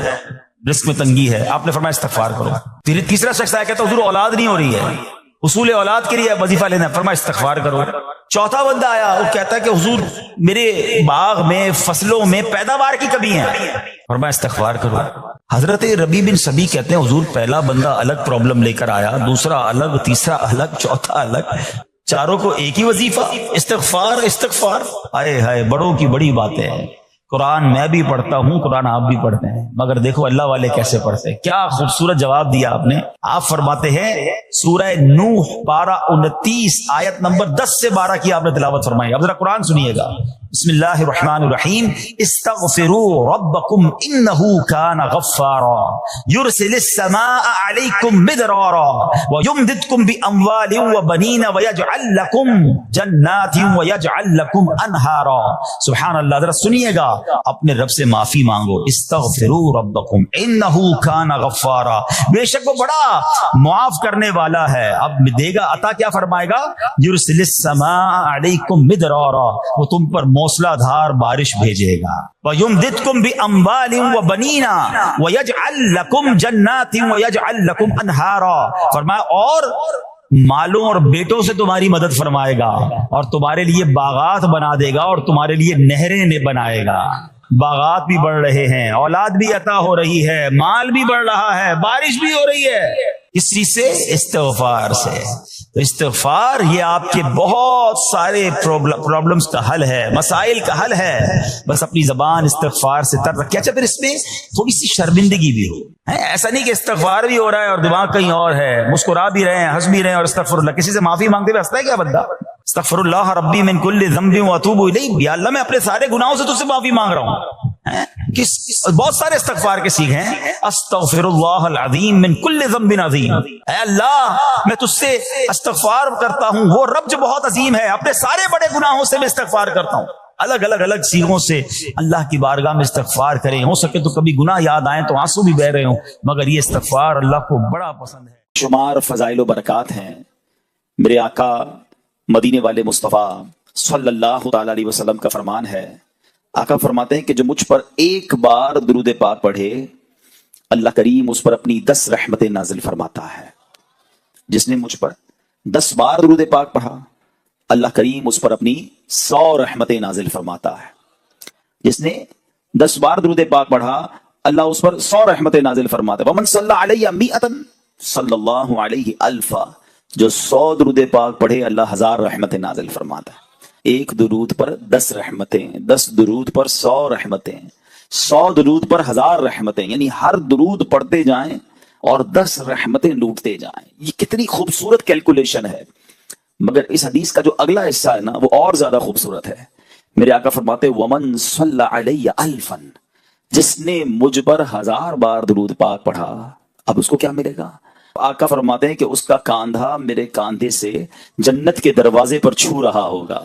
رزق میں تنگی ہے. آپ نے فرمایا استغفار کرو. پھر تیسرا شخص آیا کہتا حضور اولاد نہیں ہو رہی ہے, حصول اولاد کے لیے وظیفہ لینا ہے. فرمایا استغفار کرو. چوتھا بندہ آیا وہ کہتا ہے کہ حضور میرے باغ میں فصلوں میں پیداوار کی کمی ہے. فرمایا استغفار کرو. حضرت ربیع بن صبیح کہتے ہیں حضور پہلا بندہ الگ پرابلم لے کر آیا, دوسرا الگ, تیسرا الگ, چوتھا الگ, چاروں کو ایک ہی وظیفہ استغفار استغفار. آئے ہائے بڑوں کی بڑی باتیں ہیں. قرآن میں بھی پڑھتا ہوں, قرآن آپ بھی پڑھتے ہیں, مگر دیکھو اللہ والے کیسے پڑھتے ہیں. کیا خوبصورت جواب دیا آپ نے. آپ فرماتے ہیں سورہ نوح پارہ 29 آیت نمبر 10 سے 12 کی آپ نے تلاوت فرمائی. اب ذرا قرآن سنیے گا. بسم اللہ الرحمن الرحیم استغفروا ربکم انہو کان غفارا یرسل السماء علیکم مدرارا ویمددکم باموال وبنین ویجعل لکم جنات ویجعل لکم انہارا. سبحان اللہ. ذرا سنیے گا, اپنے رب سے معافی مانگو. استغفروا ربکم انہو کان غفارا, بے شک وہ بڑا معاف کرنے والا ہے. اب دے گا عطا, کیا فرمائے گا؟ یرسل السماء علیکم مدرارا, وہ تم پر موسلا دھار بارش بھیجے گا. وَيُمْدِدْكُمْ بِأَمْوَالٍ وَبَنِينَ وَيَجْعَلْ لَكُمْ جَنَّاتٍ وَيَجْعَلْ لَكُمْ أَنْهَارًا. فرمایا اور مالوں اور بیٹوں سے تمہاری مدد فرمائے گا, اور تمہارے لیے باغات بنا دے گا, اور تمہارے لیے نہریں بنائے گا. باغات بھی بڑھ رہے ہیں, اولاد بھی عطا ہو رہی ہے, مال بھی بڑھ رہا ہے, بارش بھی ہو رہی ہے. کس چیز سے؟ استغفار سے. تو استغفار یہ آپ کے بہت سارے پرابلمز کا حل ہے, مسائل کا حل ہے. بس اپنی زبان استغفار سے تر رکھے. اچھا, پھر اس میں تھوڑی سی شرمندگی بھی ہو. ایسا نہیں کہ استغفار بھی ہو رہا ہے اور دماغ کہیں اور ہے, مسکرا بھی رہے ہیں, ہنس بھی رہے ہیں, اور استغفر اللہ, کسی سے معافی مانگتے ہوئے ہنستا ہے کیا بندہ؟ استغفر اللہ ربی من کل ذنب واتوب الیہ. یا اللہ میں اپنے سارے گناہوں سے تجھ سے معافی مانگ رہا ہوں. بہت سارے استغفار کے سیکھ ہیں. استغفر اللہ العظیم من کل ذنب عظیم. اے اللہ میں تجھ سے استغفار کرتا ہوں, وہ رب جو بہت عظیم ہے, اپنے سارے بڑے گناہوں سے میں استغفار کرتا ہوں. الگ سیغوں سے اللہ کی بارگاہ میں استغفار کریں. ہو سکے تو کبھی گناہ یاد آئیں تو آنسو بھی بہ رہے ہوں, مگر یہ استغفار اللہ کو بڑا پسند ہے. شمار فضائل و برکات ہیں. میرے آقا مدینے والے مصطفیٰ صلی اللہ تعالی علیہ وسلم کا فرمان ہے. آقا فرماتے ہیں کہ جو مجھ پر ایک بار درود پاک پڑھے, اللہ کریم اس پر اپنی 10 رحمتیں نازل فرماتا ہے. جس نے مجھ پر 10 بار درود پاک پڑھا, اللہ کریم اس پر اپنی 100 رحمتیں نازل فرماتا ہے. جس نے 10 بار درود پاک پڑھا, اللہ اس پر 100 رحمتیں نازل فرماتا ہے. ومن صلی علیہ مئۃ صلی اللہ علیہ الفا, جو 100 درود پاک پڑھے اللہ 1000 رحمتیں نازل فرماتا ہے. ایک درود پر 10 رحمتیں, 10 درود پر 100 رحمتیں, 100 درود پر 1000 رحمتیں, یعنی ہر درود پڑھتے جائیں اور 10 رحمتیں لوٹتے جائیں. یہ کتنی خوبصورت کیلکولیشن ہے. مگر اس حدیث کا جو اگلا حصہ ہے نا, وہ اور زیادہ خوبصورت ہے. میرے آقا فرماتے ومن صلی علیہ الفا, جس نے مجھ پر 1000 بار درود پاک پڑھا, اب اس کو کیا ملے گا؟ آقا فرماتے ہیں کہ اس کا کاندھا میرے کاندھے سے جنت کے دروازے پر چھو رہا ہوگا.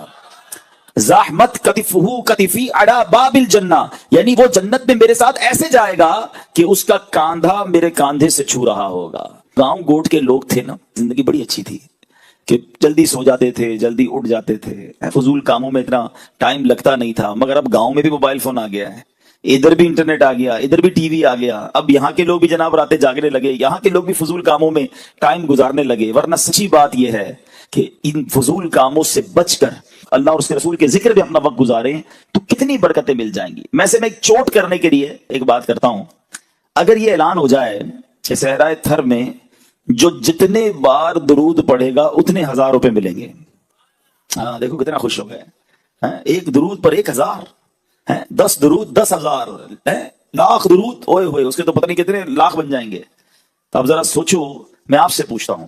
زحمت کتفہ کتفی علی باب الجنہ, یعنی وہ جنت میں میرے ساتھ ایسے جائے گا کہ اس کا کاندھا میرے کاندھے سے چھو رہا ہوگا. گاؤں گوٹ کے لوگ تھے نا, زندگی بڑی اچھی تھی کہ جلدی سو جاتے تھے, جلدی اٹھ جاتے تھے, فضول کاموں میں اتنا ٹائم لگتا نہیں تھا. مگر اب گاؤں میں بھی موبائل فون آ گیا ہے, ادھر بھی انٹرنیٹ آ گیا, ادھر بھی ٹی وی آ گیا. اب یہاں کے لوگ بھی جناب راتے جاگنے لگے, یہاں کے لوگ بھی فضول کاموں میں ٹائم گزارنے لگے. ورنہ سچی بات یہ ہے کہ ان فضول کاموں سے بچ کر اللہ اور اس کے رسول کے ذکر بھی اپنا وقت گزاریں تو کتنی برکتیں مل جائیں گی. میں ایک چوٹ کرنے کے لیے ایک بات کرتا ہوں. اگر یہ اعلان ہو جائے کہ صحرائے تھر میں جو جتنے بار درود پڑھے گا اتنے 1000 روپے ملیں گے. ہاں دیکھو کتنا خوش ہو گئے. ایک درود پر 1000, 10 درود 10,000, لاکھ درود اوئے ہوئے اس کے تو پتہ نہیں کتنے لاکھ بن جائیں گے. تو اب ذرا سوچو, میں آپ سے پوچھتا ہوں,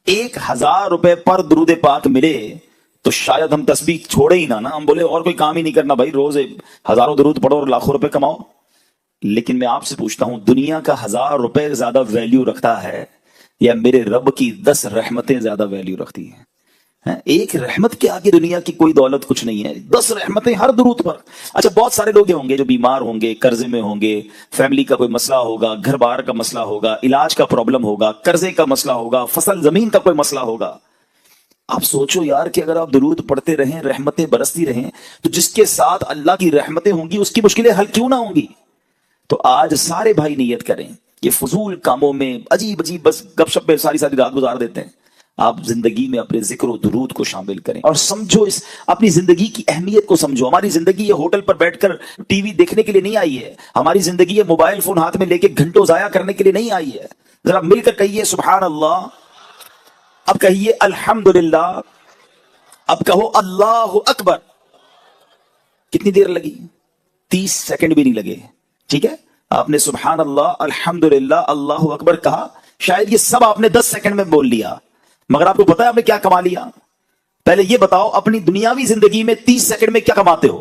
1000 روپے پر درود پاک ملے تو شاید ہم تسبیح چھوڑے ہی نہ, ہم بولے اور کوئی کام ہی نہیں کرنا بھائی, روز ہزاروں درود پڑھو اور لاکھوں روپے کماؤ. لیکن میں آپ سے پوچھتا ہوں, دنیا کا 1000 روپے زیادہ ویلیو رکھتا ہے یا میرے رب کی 10 رحمتیں زیادہ ویلیو رکھتی ہیں؟ ایک رحمت کے آگے دنیا کی کوئی دولت کچھ نہیں ہے. 10 رحمتیں ہر درود پر. اچھا بہت سارے لوگ ہوں گے جو بیمار ہوں گے, قرضے میں ہوں گے, فیملی کا کوئی مسئلہ ہوگا, گھر بار کا مسئلہ ہوگا, علاج کا پرابلم ہوگا, قرضے کا مسئلہ ہوگا, فصل زمین کا کوئی مسئلہ ہوگا. آپ سوچو یار کہ اگر آپ درود پڑھتے رہیں, رحمتیں برستی رہیں, تو جس کے ساتھ اللہ کی رحمتیں ہوں گی اس کی مشکلیں حل کیوں نہ ہوں گی؟ تو آج سارے بھائی نیت کریں, یہ فضول کاموں میں عجیب عجیب بس گپ شپ میں ساری رات گزار دیتے ہیں. آپ زندگی میں اپنے ذکر و درود کو شامل کریں اور سمجھو اس اپنی زندگی کی اہمیت کو سمجھو. ہماری زندگی یہ ہوٹل پر بیٹھ کر ٹی وی دیکھنے کے لیے نہیں آئی ہے. ہماری زندگی یہ موبائل فون ہاتھ میں لے کے گھنٹوں ضائع کرنے کے لیے نہیں آئی ہے. ذرا مل کر کہیے سبحان اللہ, اب کہیے الحمدللہ, اب کہو اللہ اکبر. کتنی دیر لگی؟ 30 سیکنڈ بھی نہیں لگے. ٹھیک ہے, آپ نے سبحان اللہ, الحمدللہ, اللہ اکبر کہا. شاید یہ سب آپ نے 10 سیکنڈ میں بول لیا, مگر آپ کو پتا ہے آپ نے کیا کما لیا؟ پہلے یہ بتاؤ اپنی دنیاوی زندگی میں 30 سیکنڈ میں کیا کماتے ہو؟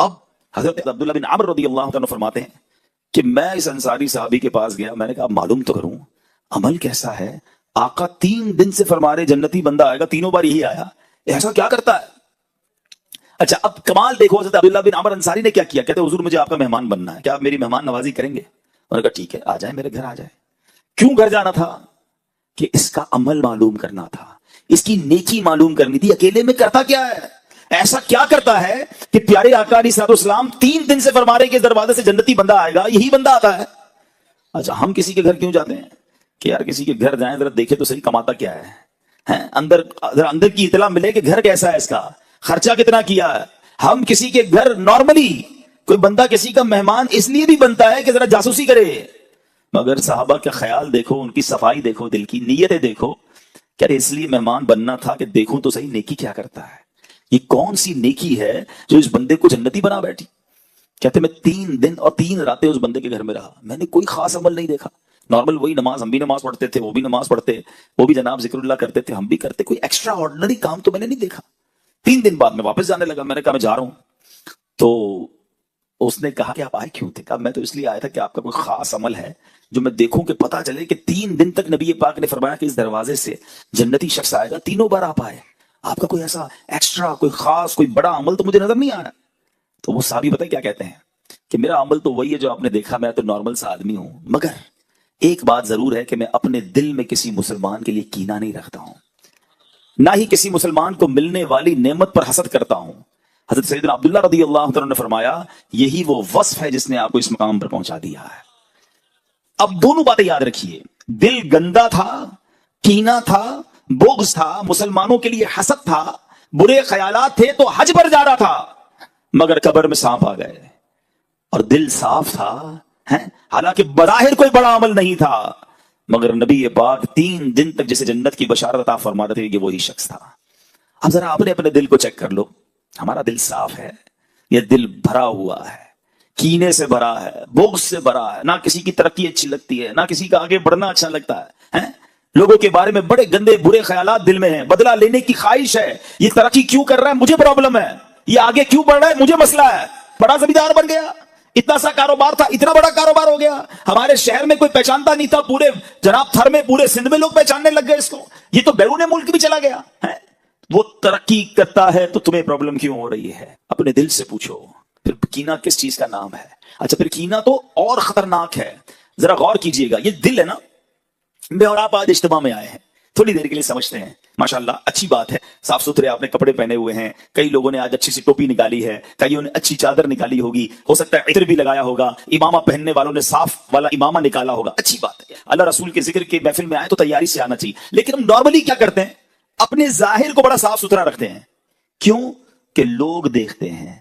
اب حضرت عبداللہ بن عمر رضی اللہ عنہ فرماتے ہیں کہ میں اس انصاری صحابی کے پاس گیا, میں نے کہا معلوم تو کروں عمل کیسا ہے. آقا 3 دن سے فرما رہے جنتی بندہ آئے گا, تینوں بار یہی آیا, ایسا کیا کرتا ہے؟ اچھا اب کمال دیکھو, حضرت عبداللہ بن عمر انصاری نے کیا کیا, کہتے حضور مجھے آپ کا مہمان بننا ہے, کیا آپ میری مہمان نوازی کریں گے؟ انہوں نے کہا ٹھیک ہے آ جائیں میرے گھر آ جائیں. کیوں گھر جانا تھا؟ کہ اس کا عمل معلوم کرنا تھا, اس کی نیکی معلوم کرنی تھی. اکیلے میں کرتا کیا ہے, ایسا کیا کرتا ہے کہ پیارے آقا علیہ الصلوۃ والسلام 3 دن سے فرما رہے کہ اس دروازے سے جنتی بندہ آئے گا, یہی بندہ آتا ہے. اچھا ہم کسی کے گھر کیوں جاتے ہیں کہ یار کسی کے گھر جائیں ذرا دیکھے تو صحیح کماتا کیا ہے, اندر کی اطلاع ملے کہ گھر کیسا ہے, اس کا خرچہ کتنا کیا ہے. ہم کسی کے گھر نارملی کوئی بندہ کسی کا مہمان اس لیے بھی بنتا ہے کہ ذرا جاسوسی کرے, مگر صحابہ کا خیال دیکھو, ان کی صفائی دیکھو, دل کی نیتیں دیکھو, کیا اس لیے مہمان بننا تھا کہ دیکھوں تو صحیح نیکی کیا کرتا ہے, یہ کون سی نیکی ہے جو اس بندے کو جنتی بنا بیٹھی. کہتے میں 3 دن اور 3 راتیں اس بندے کے گھر میں رہا, میں نے کوئی خاص عمل نہیں دیکھا, نارمل وہی نماز, ہم بھی نماز پڑھتے تھے, وہ بھی نماز پڑھتے, وہ بھی جناب ذکر اللہ کرتے تھے, ہم بھی کرتے, کوئی ایکسٹرا آرڈنری کام تو میں نے نہیں دیکھا. 3 دن بعد میں واپس جانے لگا, میں نے کہا میں جا رہا ہوں. تو اس نے کہا کہ آپ آئے کیوں تھے؟ کہا میں تو اس لیے آیا تھا کہ آپ کا کوئی خاص عمل ہے جو میں دیکھوں کہ پتا چلے کہ 3 دن تک نبی پاک نے فرمایا کہ اس دروازے سے جنتی شخص آئے گا, تینوں بار آپ آئے, آپ کا کوئی ایسا ایکسٹرا کوئی خاص کوئی بڑا عمل تو مجھے نظر نہیں آ رہا. تو وہ صحابی پتہ کیا کہتے ہیں کہ میرا عمل تو وہی ہے جو آپ نے دیکھا, میں تو نارمل سا آدمی ہوں, مگر ایک بات ضرور ہے کہ میں اپنے دل میں کسی مسلمان کے لیے کینہ نہیں رکھتا ہوں, نہ ہی کسی مسلمان کو ملنے والی نعمت پر حسد کرتا ہوں. حضرت سیدنا عبداللہ رضی اللہ عنہ نے فرمایا یہی وہ وصف ہے جس نے آپ کو اس مقام پر پہنچا دیا ہے. اب دونوں باتیں یاد رکھیے, دل گندا تھا, کینہ تھا, بغض تھا, مسلمانوں کے لیے حسد تھا, برے خیالات تھے, تو حج پر جا رہا تھا مگر قبر میں سانپ آ گئے, اور دل صاف تھا, حالانکہ بظاہر کوئی بڑا عمل نہیں تھا, مگر نبی پاک 3 دن تک جسے جنت کی بشارت عطا فرما رہے تھے کہ وہی شخص تھا. اب ذرا آپ نے اپنے دل کو چیک کر لو, ہمارا دل صاف ہے, یہ دل بھرا ہوا ہے, کینے سے بھرا ہے, بغض سے بھرا ہے, نہ کسی کی ترقی اچھی لگتی ہے, نہ کسی کا آگے بڑھنا اچھا لگتا ہے, لوگوں کے بارے میں بڑے گندے برے خیالات دل میں ہیں, بدلہ لینے کی خواہش ہے, یہ ترقی کیوں کر رہا ہے مجھے پرابلم ہے, یہ آگے کیوں بڑھ رہا ہے مجھے مسئلہ ہے, بڑا زمیندار بن گیا, اتنا سا کاروبار تھا, اتنا بڑا کاروبار ہو گیا, ہمارے شہر میں کوئی پہچانتا نہیں تھا, پورے جناب تھر میں پورے سندھ میں لوگ پہچاننے لگ گئے اس کو, یہ تو بیرون ملک بھی چلا گیا. وہ ترقی کرتا ہے تو تمہیں پرابلم کیوں ہو رہی ہے؟ اپنے دل سے پوچھو. پھر کینہ کس چیز کا نام ہے؟ اچھا پھر کینہ تو اور خطرناک ہے, ذرا غور کیجئے گا. یہ دل ہے نا, میں اور آپ آج اجتماع میں آئے ہیں, تھوڑی دیر کے لیے سمجھتے ہیں, ماشاءاللہ اچھی بات ہے, صاف ستھرے آپ نے کپڑے پہنے ہوئے ہیں, کئی لوگوں نے آج اچھی سی ٹوپی نکالی ہے, کئیوں نے اچھی چادر نکالی ہوگی, ہو سکتا ہے عطر بھی لگایا ہوگا, امامہ پہننے والوں نے صاف والا امامہ نکالا ہوگا, اچھی بات ہے. اللہ رسول کے ذکر کے محفل میں آئے تو تیاری سے آنا چاہیے. لیکن ہم نارملی کیا کرتے ہیں, اپنے ظاہر کو بڑا صاف ستھرا رکھتے ہیں. کیوں؟ کہ لوگ دیکھتے ہیں,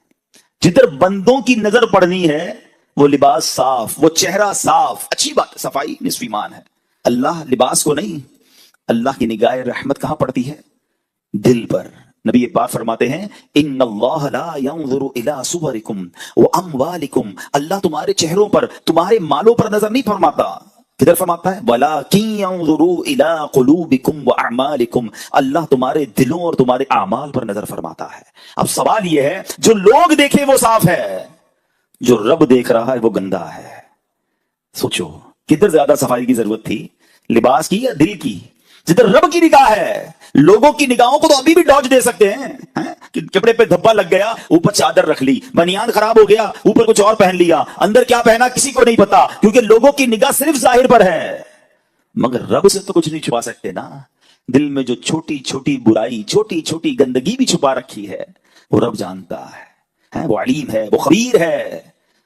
جدھر بندوں کی نظر پڑنی ہے وہ لباس صاف, وہ چہرہ صاف, اچھی بات, صفائی نصف ایمان ہے. اللہ لباس کو نہیں, اللہ کی نگاہ رحمت کہاں پڑتی ہے؟ دل پر. نبی پاک فرماتے ہیں ان اللہ لا ينظر الى صورکم واموالکم, اللہ تمہارے چہروں پر, تمہارے مالوں پر نظر نہیں فرماتا. کدھر فرماتا ہے؟ وَلَكِنْ يَنْظُرُوا إِلَىٰ قُلُوبِكُمْ وَأَعْمَالِكُمْ, اللہ تمہارے دلوں اور تمہارے اعمال پر نظر فرماتا ہے. اب سوال یہ ہے, جو لوگ دیکھیں وہ صاف ہے, جو رب دیکھ رہا ہے وہ گندا ہے. سوچو کدھر زیادہ صفائی کی ضرورت تھی, لباس کی یا دل کی؟ جدھر رب کی نگاہ ہے. لوگوں کی نگاہوں کو تو ابھی بھی ڈاج دے سکتے ہیں, کپڑے پہ دھبا لگ گیا, اوپر چادر رکھ لی, بنیان خراب ہو گیا, اوپر کچھ اور پہن لیا, اندر کیا پہنا کسی کو نہیں پتا, کیونکہ لوگوں کی نگاہ صرف ظاہر پر ہے. مگر رب سے تو کچھ نہیں چھپا سکتے نا. دل میں جو چھوٹی چھوٹی برائی, چھوٹی چھوٹی گندگی بھی چھپا رکھی ہے وہ رب جانتا ہے, وہ علیم ہے, وہ خبیر ہے.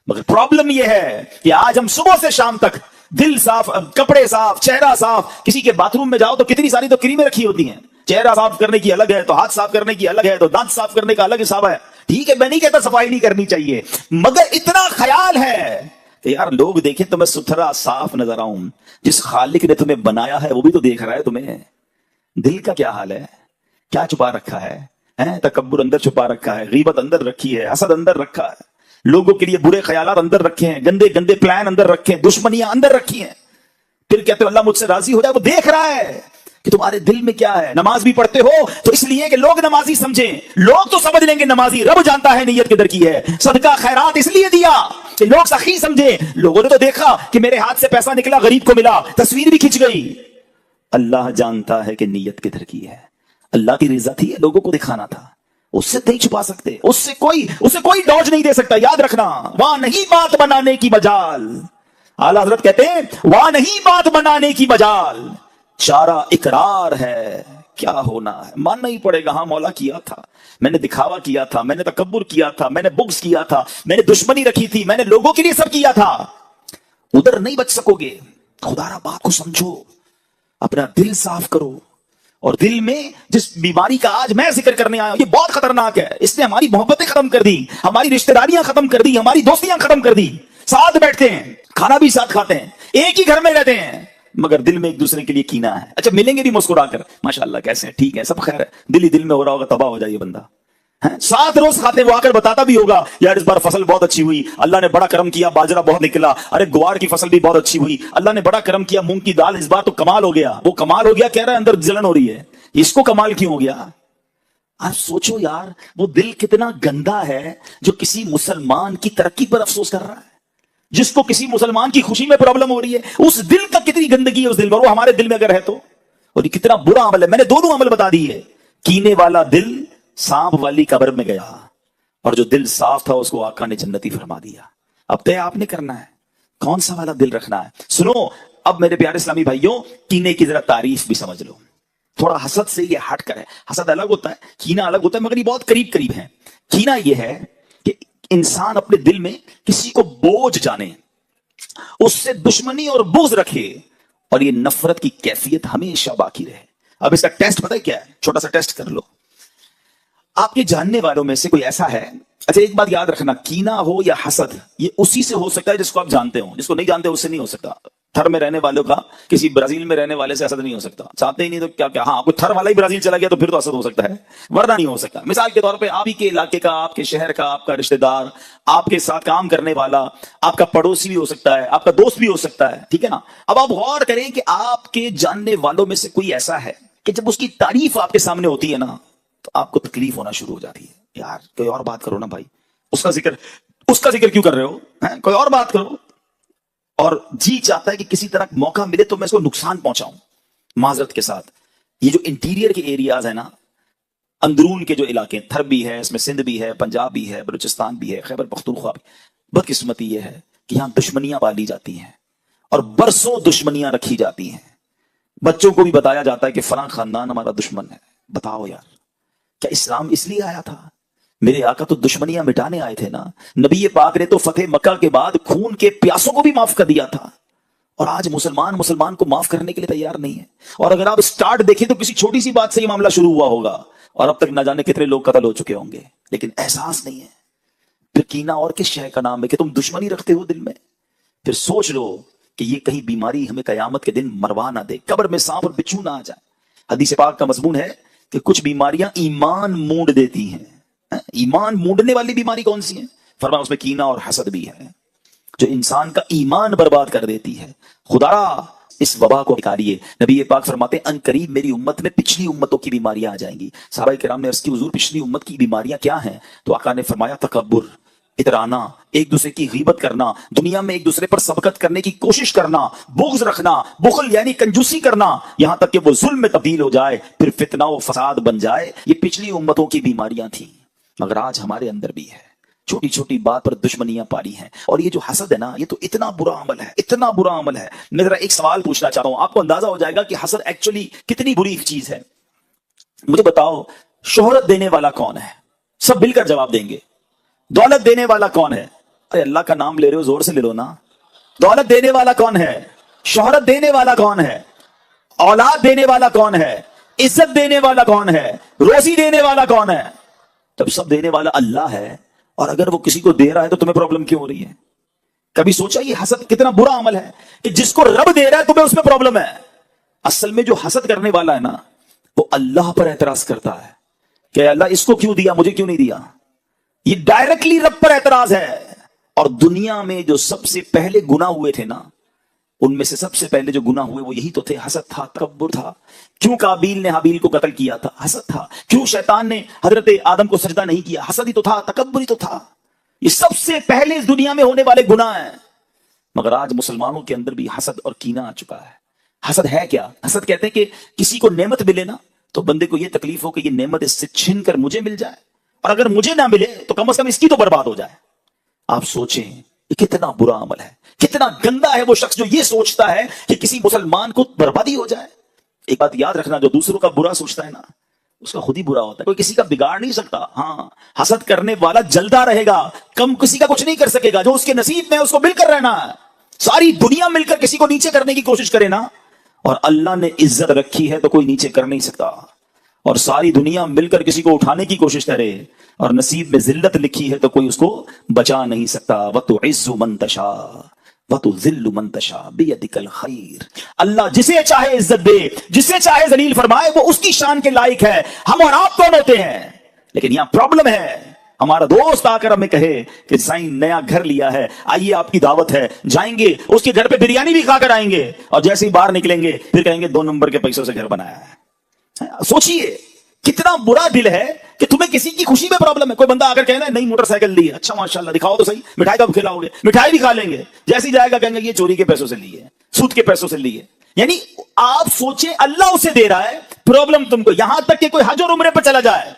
مگر پرابلم یہ ہے کہ آج ہم صبح سے شام تک دل صاف, کپڑے صاف, چہرہ صاف. کسی کے باتھ روم میں جاؤ تو کتنی ساری تو کریمیں رکھی ہوتی ہیں, چہرہ صاف کرنے کی الگ ہے, تو ہاتھ صاف کرنے کی الگ ہے, تو دانت صاف کرنے کا الگ حساب ہے. ٹھیک ہے, میں نہیں کہتا صفائی نہیں کرنی چاہیے, مگر اتنا خیال ہے کہ یار لوگ دیکھیں تو میں ستھرا صاف نظر آؤں. جس خالق نے تمہیں بنایا ہے وہ بھی تو دیکھ رہا ہے تمہیں. دل کا کیا حال ہے, کیا چھپا رکھا ہے؟ تکبر اندر چھپا رکھا ہے, غیبت اندر رکھی ہے, حسد اندر رکھا ہے, لوگوں کے لیے برے خیالات اندر رکھے ہیں, گندے گندے پلان اندر رکھے ہیں, دشمنیاں اندر رکھی ہیں. پھر کہتے ہیں اللہ مجھ سے راضی ہو جائے, وہ دیکھ رہا ہے. کہ تمہارے دل میں کیا ہے. نماز بھی پڑھتے ہو تو اس لیے کہ لوگ نمازی سمجھیں, لوگ تو سمجھ لیں گے نمازی, رب جانتا ہے نیت کدھر کی ہے. صدقہ خیرات اس لیے دیا کہ لوگ سخی سمجھیں, لوگوں نے تو دیکھا کہ میرے ہاتھ سے پیسہ نکلا غریب کو ملا, تصویر بھی کھنچ گئی. اللہ جانتا ہے کہ نیت کدھر کی ہے. اللہ کی رضا تھی, لوگوں کو دکھانا تھا, اس سے نہیں چھپا سکتے, اس سے کوئی ڈوج نہیں دے سکتا. یاد رکھنا, وہاں نہیں بات بنانے کی مجال. اعلیٰ حضرت کہتے ہیں وہاں نہیں بات بنانے کی مجال, چارہ اقرار ہے, کیا ہونا ہے ماننا ہی پڑے گا. ہاں مولا کیا تھا, میں نے دکھاوا کیا تھا, میں نے تکبر کیا تھا, میں نے بغض کیا تھا, میں نے دشمنی رکھی تھی, میں نے لوگوں کے لیے سب کیا تھا. ادھر نہیں بچ سکو گے. خدا را بات کو سمجھو, اپنا دل صاف کرو. اور دل میں جس بیماری کا آج میں ذکر کرنے آیا ہوں یہ بہت خطرناک ہے. اس نے ہماری محبتیں ختم کر دی, ہماری رشتہ داریاں ختم کر دی, ہماری دوستیاں ختم کر دی. ساتھ بیٹھتے ہیں, کھانا بھی ساتھ کھاتے ہیں, ایک ہی گھر میں رہتے ہیں, مگر دل میں ایک دوسرے کے لیے کینہ ہے. اچھا ملیں گے بھی مسکرا کر, ماشاءاللہ کیسے ہیں, ٹھیک ہے, سب خیر ہے. دل ہی دل میں ہو رہا ہوگا, تباہ ہو جائے بندہ. سات روز کھاتے, وہ آ کر بتاتا بھی ہوگا یار اس بار فصل بہت اچھی ہوئی, اللہ نے بڑا کرم کیا, باجرہ بہت نکلا, ارے گوار کی فصل بھی بہت اچھی ہوئی, اللہ نے بڑا کرم کیا, مونگ کی دال اس بار تو کمال ہو گیا. وہ کمال ہو گیا کہہ رہا ہے, اندر جلن ہو رہی ہے, اس کو کمال کیوں ہو گیا؟ آپ سوچو یار, وہ دل کتنا گندا ہے جو کسی مسلمان کی ترقی پر افسوس کر رہا ہے, جس کو کسی مسلمان کی خوشی میں پرابلم ہو رہی ہے. اس دل کا کتنی گندگی ہے اس دل پر, وہ ہمارے دل میں اگر ہے تو. اور یہ کتنا برا عمل ہے. میں نے دونوں عمل بتا دی ہے. کینے والا دل سانپ والی قبر میں گیا, اور جو دل صاف تھا اس کو آقا نے جنتی فرما دیا. اب طے آپ نے کرنا ہے کون سا والا دل رکھنا ہے. سنو اب میرے پیارے اسلامی بھائیوں, کینے کی ذرا تعریف بھی سمجھ لو. تھوڑا حسد سے یہ ہٹ کر ہے. حسد الگ ہوتا ہے, کینہ الگ ہوتا ہے, مگر یہ بہت قریب قریب ہے. کینہ یہ ہے کہ انسان اپنے دل میں کسی کو بوجھ جانے, اس سے دشمنی اور بغض رکھے, اور یہ نفرت کی کیفیت ہمیشہ باقی رہے. اب اس کا ٹیسٹ پتہ ہے کیا ہے, چھوٹا سا ٹیسٹ کر لو. آپ کے جاننے والوں میں سے کوئی ایسا ہے, اچھا ایک بات یاد رکھنا, کینہ ہو یا حسد یہ اسی سے ہو سکتا ہے جس کو آپ جانتے ہو, جس کو نہیں جانتے اس سے نہیں ہو سکتا. تھر میں رہنے والوں کا کسی برازیل میں رہنے والے سے حسد نہیں ہو سکتا. چاہتے ہی نہیں تو کیا, ہاں کوئی تھر والا ہی برازیل چلا گیا تو پھر تو حسد ہو سکتا ہے, ورنہ نہیں ہو سکتا. مثال کے طور پہ آپ ہی کے علاقے کا, آپ کے شہر کا, آپ کا رشتہ دار, آپ کے ساتھ کام کرنے والا, آپ کا پڑوسی بھی ہو سکتا ہے, آپ کا دوست بھی ہو سکتا ہے, ٹھیک ہے نا. اب آپ غور کریں کہ آپ کے جاننے والوں میں سے کوئی ایسا ہے کہ جب اس کی تعریف آپ کے سامنے ہوتی ہے نا تو آپ کو تکلیف ہونا شروع ہو جاتی ہے. یار کوئی اور بات کرو نا بھائی, اس کا ذکر کیوں کر رہے ہو, کوئی اور بات کرو. اور جی چاہتا ہے کہ کسی طرح موقع ملے تو میں اس کو نقصان پہنچاؤں. معذرت کے ساتھ یہ جو انٹیریئر کے ایریاز ہیں نا, اندرون کے جو علاقے, تھر بھی ہے اس میں, سندھ بھی ہے, پنجاب بھی ہے, بلوچستان بھی ہے, خیبر پختونخوا بھی, بدقسمتی یہ ہے کہ یہاں دشمنیاں پالی جاتی ہیں اور برسوں دشمنیاں رکھی جاتی ہیں. بچوں کو بھی بتایا جاتا ہے کہ فلاں خاندان ہمارا دشمن ہے. بتاؤ یار, کیا اسلام اس لیے آیا تھا؟ میرے آقا تو دشمنیاں مٹانے آئے تھے نا. نبی پاک نے تو فتح مکہ کے بعد خون کے پیاسوں کو بھی معاف کر دیا تھا, اور آج مسلمان کو معاف کرنے کے لیے تیار نہیں ہے. اور اگر آپ سٹارٹ دیکھیں تو کسی چھوٹی سی بات سے یہ معاملہ شروع ہوا ہوگا, اور اب تک نہ جانے کتنے لوگ قتل ہو چکے ہوں گے, لیکن احساس نہیں ہے. پھر کینہ اور کس شے کا نام ہے کہ تم دشمنی رکھتے ہو دل میں. پھر سوچ لو کہ یہ کہیں بیماری ہمیں قیامت کے دن مروا نہ دے, قبر میں سانپ اور بچھو نہ آ جائے. حدیث پاک کا مضمون ہے کہ کچھ بیماریاں ایمان مونڈ دیتی ہیں. ایمان مونڈنے والی بیماری کون سی ہیں؟ فرمایا اس میں کینہ اور حسد بھی ہے, جو انسان کا ایمان برباد کر دیتی ہے. خدا اس وبا کو نکالیے. نبی پاک فرماتے ہیں ان قریب میری امت میں پچھلی امتوں کی بیماریاں آ جائیں گی. صحابہ کرام نے عرض کی حضور پچھلی امت کی بیماریاں کیا ہیں؟ تو آقا نے فرمایا تکبر, اترانا, ایک دوسرے کی غیبت کرنا, دنیا میں ایک دوسرے پر سبقت کرنے کی کوشش کرنا, بغض رکھنا, بخل یعنی کنجوسی کرنا, یہاں تک کہ وہ ظلم میں تبدیل ہو جائے, پھر فتنہ و فساد بن جائے. یہ پچھلی امتوں کی بیماریاں تھیں, مگر آج ہمارے اندر بھی ہے. چھوٹی چھوٹی بات پر دشمنیاں پالی ہیں. اور یہ جو حسد ہے نا, یہ تو اتنا برا عمل ہے, اتنا برا عمل ہے. میں ذرا ایک سوال پوچھنا چاہتا ہوں, آپ کو اندازہ ہو جائے گا کہ حسد ایکچولی کتنی بری چیز ہے. مجھے بتاؤ شہرت دینے والا کون ہے؟ سب مل کر جواب دیں گے. دولت دینے والا کون ہے؟ ارے اللہ کا نام لے رہے ہو, زور سے لے لو نا. دولت دینے والا کون ہے؟ شہرت دینے والا کون ہے؟ اولاد دینے والا کون ہے؟ عزت دینے والا کون ہے؟ روزی دینے والا کون ہے؟ جب سب دینے والا اللہ ہے, اور اگر وہ کسی کو دے رہا ہے تو تمہیں پرابلم کیوں ہو رہی ہے؟ کبھی سوچا یہ حسد کتنا برا عمل ہے کہ جس کو رب دے رہا ہے تمہیں اس میں پرابلم ہے. اصل میں جو حسد کرنے والا ہے نا, وہ اللہ پر اعتراض کرتا ہے کہ اللہ اس کو کیوں دیا, مجھے کیوں نہیں دیا. یہ ڈائریکٹلی رب پر اعتراض ہے. اور دنیا میں جو سب سے پہلے گناہ ہوئے تھے نا, ان میں سے سب سے پہلے جو گناہ ہوئے وہ یہی تو تھے، حسد تھا، تکبر تھا۔ کیوں قابیل نے حابیل کو قتل کیا تھا؟ حسد تھا۔ کیوں شیطان نے حضرت آدم کو سجدہ نہیں کیا؟ حسد ہی تو تھا، تکبر ہی تو تھا۔ یہ سب سے پہلے اس دنیا میں ہونے والے گناہ ہیں۔ مگر آج مسلمانوں کے اندر بھی حسد اور کینہ آ چکا ہے۔ حسد ہے کیا؟ حسد کہتے ہیں کہ کسی کو نعمت ملے نا تو بندے کو یہ تکلیف ہو کہ یہ نعمت اس سے چھن کر مجھے مل جائے، اور اگر مجھے نہ ملے تو کم از کم اس کی تو برباد ہو جائے۔ آپ سوچیں یہ کتنا برا عمل ہے، کتنا گندا ہے وہ شخص جو یہ سوچتا ہے کہ کسی مسلمان کو بربادی ہو جائے۔ ایک بات یاد رکھنا، جو دوسروں کا برا سوچتا ہے نا اس کا خود ہی برا ہوتا ہے، کوئی کسی کا بگاڑ نہیں سکتا۔ ہاں، حسد کرنے والا جلدا رہے گا، کم کسی کا کچھ نہیں کر سکے گا۔ جو اس کے نصیب میں اس کو مل کر رہنا ہے۔ ساری دنیا مل کر کسی کو نیچے کرنے کی کوشش کرے نا، اور اللہ نے عزت رکھی ہے تو کوئی نیچے کر نہیں سکتا، اور ساری دنیا مل کر کسی کو اٹھانے کی کوشش کرے اور نصیب میں ذلت لکھی ہے تو کوئی اس کو بچا نہیں سکتا۔ وَتُعِزُّ مَن تَشَاءُ وَتُذِلُّ مَن تَشَاءُ بِيَدِكَ الْخَيْرُ۔ اللہ جسے چاہے عزت دے، جسے چاہے ذلیل فرمائے، وہ اس کی شان کے لائق ہے۔ ہم اور آپ کون ہوتے ہیں؟ لیکن یہاں پرابلم ہے، ہمارا دوست آ کر ہمیں کہے کہ سائیں نیا گھر لیا ہے، آئیے آپ کی دعوت ہے، جائیں گے اس کے گھر پہ بریانی بھی کھا کر آئیں گے، اور جیسے ہی باہر نکلیں گے پھر کہیں گے 2 نمبر کے پیسوں سے گھر بنایا ہے۔ سوچئے کتنا برا دل ہے کہ تمہیں کسی کی خوشی میں پرابلم ہے۔ کوئی بندہ آ کر کہنا ہے نئی موٹر سائیکل لی ہے، اچھا ماشاءاللہ دکھاؤ تو صحیح، مٹھائی کب کھلاؤ گے؟ مٹھائی بھی کھا لیں گے، جیسے ہی جائے گا کہیں گے یہ چوری کے پیسوں سے لی ہے، سود کے پیسوں سے لی ہے۔ یعنی آپ سوچیں اللہ اسے دے رہا ہے، پرابلم تم کو، یہاں تک کہ کوئی حج اور عمرے پر چلا جائے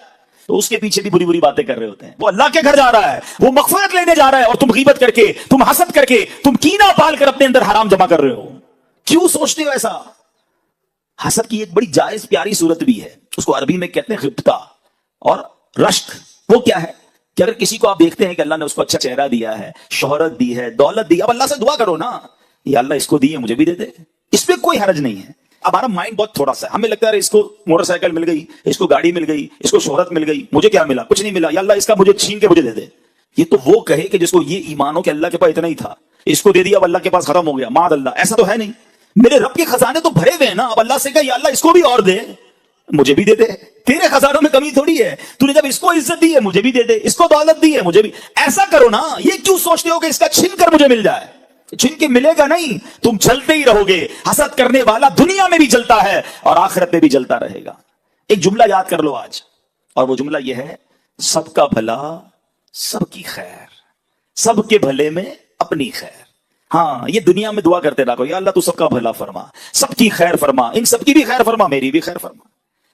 تو اس کے پیچھے بھی بری بری باتیں کر رہے ہوتے ہیں۔ وہ اللہ کے گھر جا رہا ہے، وہ مغفرت لینے جا رہا ہے، اور تم غیبت کر کے، تم حسد کر کے، تم کینہ پال کر اپنے اندر حرام جمع کر رہے ہو۔ کیوں سوچتے ہو ایسا؟ حسد کی ایک بڑی جائز پیاری صورت بھی ہے، اس کو عربی میں کہتے ہیں غبطہ اور رشک۔ وہ کیا ہے کہ اگر کسی کو آپ دیکھتے ہیں کہ اللہ نے اس کو اچھا چہرہ دیا ہے، شہرت دی ہے، دولت دی، اب اللہ سے دعا کرو نا، یا اللہ اس کو دی ہے مجھے بھی دے دے، اس میں کوئی حرج نہیں ہے۔ ہمارا مائنڈ بہت تھوڑا سا ہے، ہمیں لگتا ہے اس کو موٹر سائیکل مل گئی، اس کو گاڑی مل گئی، اس کو شہرت مل گئی، مجھے کیا ملا؟ کچھ نہیں ملا، یا اللہ اس کا مجھے چھین کے مجھے دے دے۔ یہ تو وہ کہے کہ جس کو یہ ایمان ہو کہ اللہ کے پاس اتنا ہی تھا، اس کو دے دیا اب اللہ کے پاس ختم ہو گیا، معاذ اللہ، ایسا تو ہے نہیں۔ میرے رب کے خزانے تو بھرے ہوئے ہیں نا، اب اللہ سے کہا یا اللہ اس کو بھی اور دے، مجھے بھی دے دے، تیرے خزانوں میں کمی تھوڑی ہے، تو نے جب اس کو عزت دی ہے مجھے بھی دے دے، اس کو دولت دی ہے مجھے بھی، ایسا کرو نا۔ یہ کیوں سوچتے ہو کہ اس کا چھن کر مجھے مل جائے؟ چھن کے ملے گا نہیں، تم چلتے ہی رہو گے۔ حسد کرنے والا دنیا میں بھی جلتا ہے اور آخرت میں بھی جلتا رہے گا۔ ایک جملہ یاد کر لو آج، اور وہ جملہ یہ ہے، سب کا بھلا سب کی خیر، سب کے بھلے میں اپنی خیر۔ ہاں، یہ دنیا میں دعا کرتے رہو، یا اللہ تو سب کا بھلا فرما، سب کی خیر فرما، ان سب کی بھی خیر فرما، میری بھی خیر فرما۔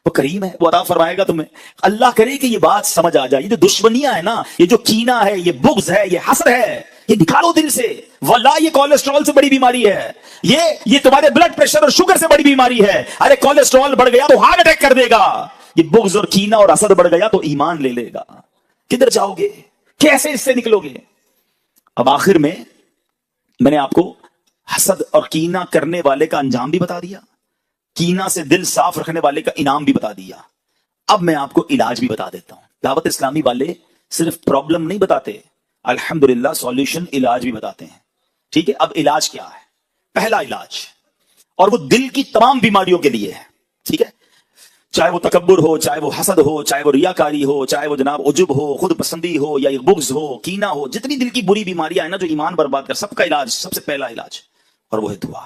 وہ کریم ہے، وہ عطا فرمائے گا تمہیں۔ اللہ کرے کہ یہ بات سمجھ آ جائے، یہ جو دشمنیاں ہے نا، یہ جو کینہ ہے، یہ بغض ہے، یہ حسد ہے، یہ نکالو دل سے۔ واللہ یہ کولیسٹرول سے بڑی بیماری ہے، یہ تمہارے بلڈ پریشر اور شوگر سے بڑی بیماری ہے۔ ارے کولیسٹرول بڑھ گیا تو ہارٹ اٹیک کر دے گا، یہ بغض اور کینہ اور حسد بڑھ گیا تو ایمان لے لے گا۔ کدھر جاؤ گے؟ کیسے اس سے نکلو گے؟ اب آخر میں نے آپ کو حسد اور کینہ کرنے والے کا انجام بھی بتا دیا، کینہ سے دل صاف رکھنے والے کا انعام بھی بتا دیا۔ اب میں آپ کو علاج بھی بتا دیتا ہوں۔ دعوت اسلامی والے صرف پرابلم نہیں بتاتے، الحمدللہ سولوشن، علاج بھی بتاتے ہیں۔ ٹھیک ہے، اب علاج کیا ہے؟ پہلا علاج، اور وہ دل کی تمام بیماریوں کے لیے ہے، ٹھیک ہے، چاہے وہ تکبر ہو، چاہے وہ حسد ہو، چاہے وہ ریاکاری ہو، چاہے وہ جناب عجب ہو، خود پسندی ہو، یا بغض ہو، کینہ ہو، جتنی دل کی بری بیماریاں ہیں نا جو ایمان برباد کر، سب کا علاج، سب سے پہلا علاج، اور وہ ہے دعا۔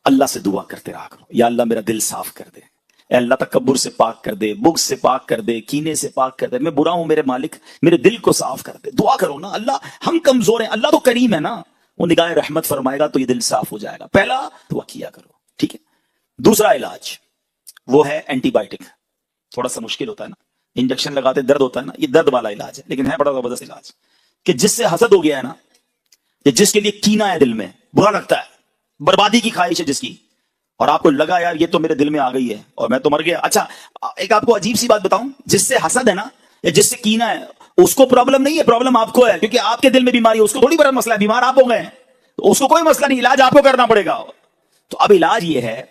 اللہ سے دعا کرتے رہا کرو، یا اللہ میرا دل صاف کر دے، اے اللہ تکبر سے پاک کر دے، بغض سے پاک کر دے، کینے سے پاک کر دے، میں برا ہوں میرے مالک، میرے دل کو صاف کر دے۔ دعا کرو نا، اللہ ہم کمزور ہیں، اللہ تو کریم ہے نا، وہ نگاہ رحمت فرمائے گا تو یہ دل صاف ہو جائے گا۔ پہلا دعا کیا کرو، ٹھیک ہے۔ دوسرا علاج وہ ہے اینٹی بائیوٹک، تھوڑا سا مشکل ہوتا ہے نا، انجیکشن لگاتے درد ہوتا ہے نا، یہ درد والا علاج ہے، لیکن ہے بڑا زبردست علاج، کہ جس سے حسد ہو گیا ہے نا، یا جس کے لیے کینہ ہے دل میں، برا لگتا ہے، بربادی کی خواہش ہے جس کی، اور آپ کو لگا یار یہ تو میرے دل میں آ گئی ہے اور میں تو مر گیا۔ اچھا ایک آپ کو عجیب سی بات بتاؤں، جس سے حسد ہے نا یا جس سے کینہ ہے، اس کو پرابلم نہیں ہے، پرابلم آپ کو ہے، کیونکہ آپ کے دل میں بیماری ہے، اس کو تھوڑی بڑا مسئلہ ہے، بیمار آپ ہو گئے، تو اس کو کوئی مسئلہ نہیں، علاج آپ کو کرنا پڑے گا۔ تو اب علاج یہ ہے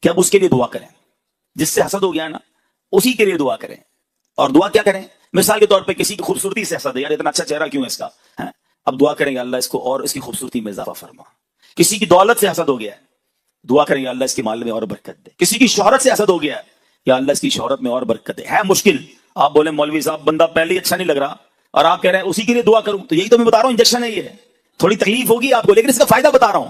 کہ اب اس کے لیے دعا کریں، جس سے حسد ہو گیا نا اسی کے لیے دعا کریں۔ اور دعا کیا کریں؟ مثال کے طور پہ کسی کی خوبصورتی سے حسد ہے، یار اتنا اچھا چہرہ کیوں ہے اس کا، اب دعا کریں گے اللہ اس کو اور اس کی خوبصورتی میں اضافہ فرما۔ کسی کی دولت سے حسد ہو گیا ہے، دعا کریں گے اللہ اس کے مال میں اور برکت دے۔ کسی کی شہرت سے حسد ہو گیا ہے، یا اللہ اس کی شہرت میں اور برکت دے۔ ہے مشکل، آپ بولے مولوی صاحب بندہ پہلے ہی اچھا نہیں لگ رہا اور آپ کہہ رہے ہیں اسی کے لیے دعا کروں، تو یہی تو میں بتا رہا ہوں، انجیکشن ہے یہ، تھوڑی تکلیف ہوگی آپ کو لیکن اس کا فائدہ بتا رہا ہوں۔